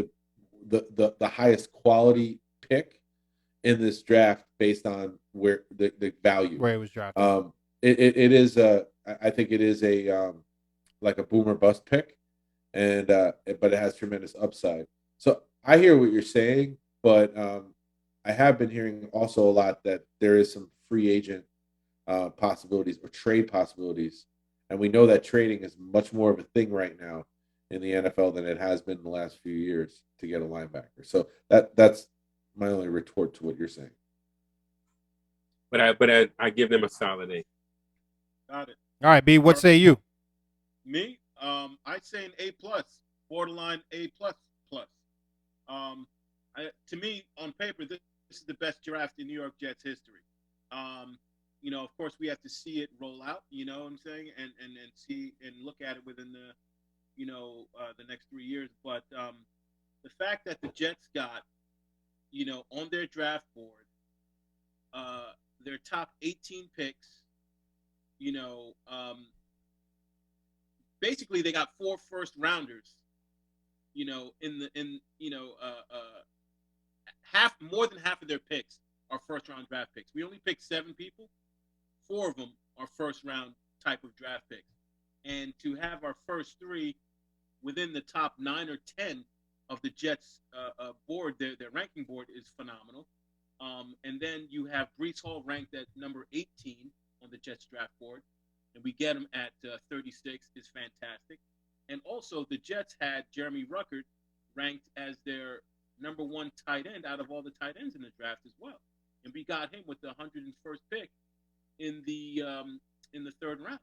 the highest quality pick in this draft based on where the value. Where it was drafted. It is I think it is a like a boomer bust pick, and but it has tremendous upside. So I hear what you're saying, but I have been hearing also a lot that there is some free agent possibilities or trade possibilities, and we know that trading is much more of a thing right now in the NFL than it has been in the last few years to get a linebacker. So that's my only retort to what you're saying. But I give them a solid A. Got it. All right, B. What say you? Me, I'd say an A plus, borderline A plus plus. To me, on paper, this is the best draft in New York Jets history. Of course, we have to see it roll out. You know what I'm saying, and see and look at it within the, the next 3 years. But the fact that the Jets got, on their draft board, their top 18 picks, basically they got 4 first rounders, more than half of their picks are first round draft picks. We only picked 7 people. 4 of them are first round type of draft picks. And to have our first 3 within the top 9 or 10 of the Jets board, their ranking board is phenomenal. And then you have Breece Hall ranked at number 18 on the Jets draft board, and we get him at 36 is fantastic. And also the Jets had Jeremy Ruckert ranked as their number 1 tight end out of all the tight ends in the draft as well, and we got him with the 101st pick in the 3rd round.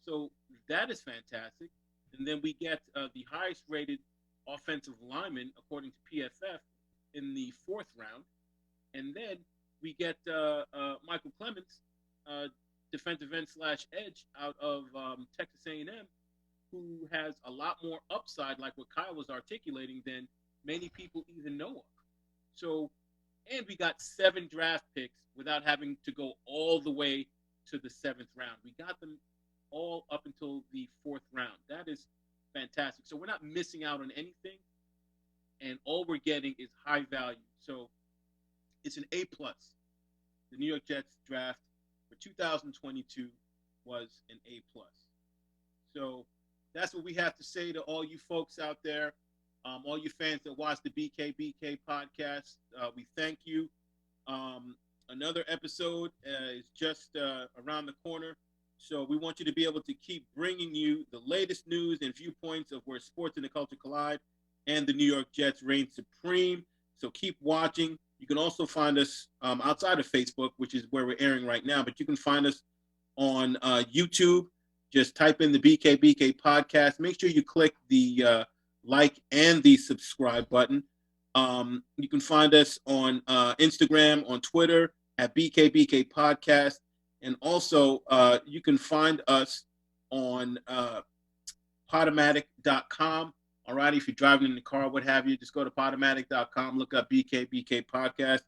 So that is fantastic. And then we get the highest rated offensive lineman according to PFF in the 4th round. And then we get Michael Clemens, defensive end / edge out of Texas A&M, who has a lot more upside, like what Kyle was articulating, than many people even know of. So, and we got 7 draft picks without having to go all the way to the 7th round. We got them all up until the 4th round. That is fantastic. So we're not missing out on anything, and all we're getting is high value. So it's an A plus. The New York Jets draft for 2022 was an A plus. So that's what we have to say to all you folks out there, all you fans that watch the BKBK podcast. We thank you. Another episode is just around the corner. So we want you to be able to keep bringing you the latest news and viewpoints of where sports and the culture collide, and the New York Jets reign supreme. So keep watching. You can also find us outside of Facebook, which is where we're airing right now, but you can find us on YouTube. Just type in the BKBK podcast. Make sure you click the like and the subscribe button. You can find us on Instagram, on Twitter at BKBK podcast. And also, you can find us on Podomatic.com. All right, if you're driving in the car, what have you, just go to Podomatic.com, look up BKBK podcast,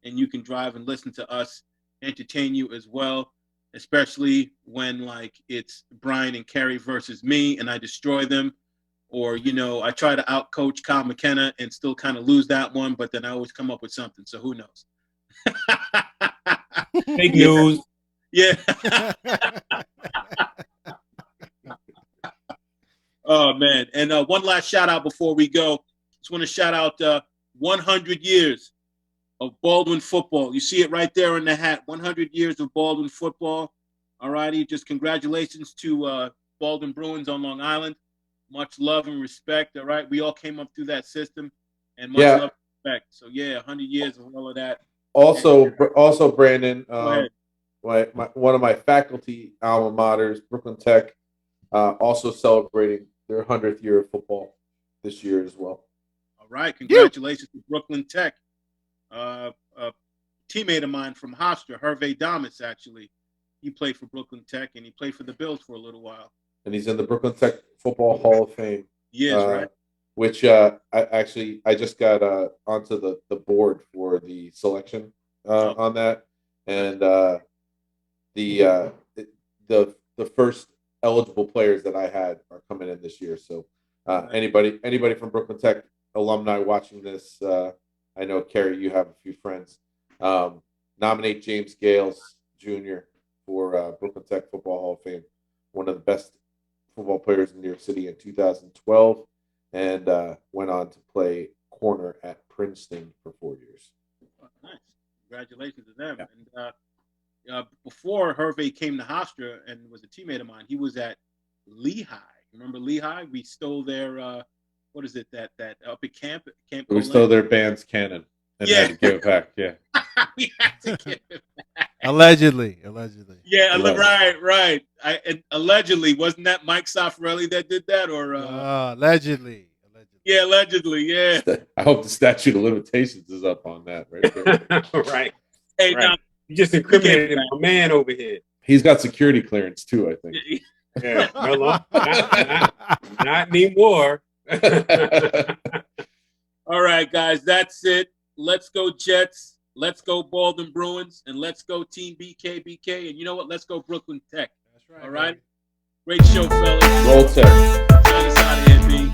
and you can drive and listen to us, entertain you as well, especially when, like, it's Brian and Kerry versus me, and I destroy them. Or, I try to outcoach Kyle McKenna and still kind of lose that one, but then I always come up with something, so who knows? Fake news. Yeah. Oh, man. And one last shout out before we go. Just want to shout out 100 years of Baldwin football. You see it right there in the hat. 100 years of Baldwin football. All righty. Just congratulations to Baldwin Bruins on Long Island. Much love and respect. All right. We all came up through that system, and much love and respect. So, 100 years of all of that. Also, Brandon, one of my faculty alma maters, Brooklyn Tech, also celebrating their 100th year of football this year as well. All right. Congratulations to Brooklyn Tech. A teammate of mine from Hofstra, Hervé Damas, actually. He played for Brooklyn Tech, and he played for the Bills for a little while. And he's in the Brooklyn Tech Football Hall of Fame. He is, right. Which I just got onto the board for the selection on that. And the first eligible players that I had are coming in this year. So anybody from Brooklyn Tech alumni watching this, I know, Kerry, you have a few friends. Nominate James Gales Jr. for Brooklyn Tech Football Hall of Fame, one of the best football players in New York City in 2012, and went on to play corner at Princeton for 4 years. Oh, nice. Congratulations to them. Yeah. And before Hervé came to Hofstra and was a teammate of mine, he was at Lehigh. Remember Lehigh? We stole their what is it, that up at camp We stole their band's cannon and had to give it back. Yeah. We had to give it back. Allegedly. Yeah, right. And allegedly, wasn't that Mike Soffarelli that did that, or allegedly? Yeah, allegedly. Yeah. I hope the statute of limitations is up on that right there. Right. Hey, right. now you just incriminated my man over here. He's got security clearance too, I think. Yeah, well, not anymore. All right, guys, that's it. Let's go Jets. Let's go Baldwin Bruins, and let's go Team BKBK. And you know what? Let's go Brooklyn Tech. That's right. All right. Great show, fellas. Roll Tech. Sign us out of here, B.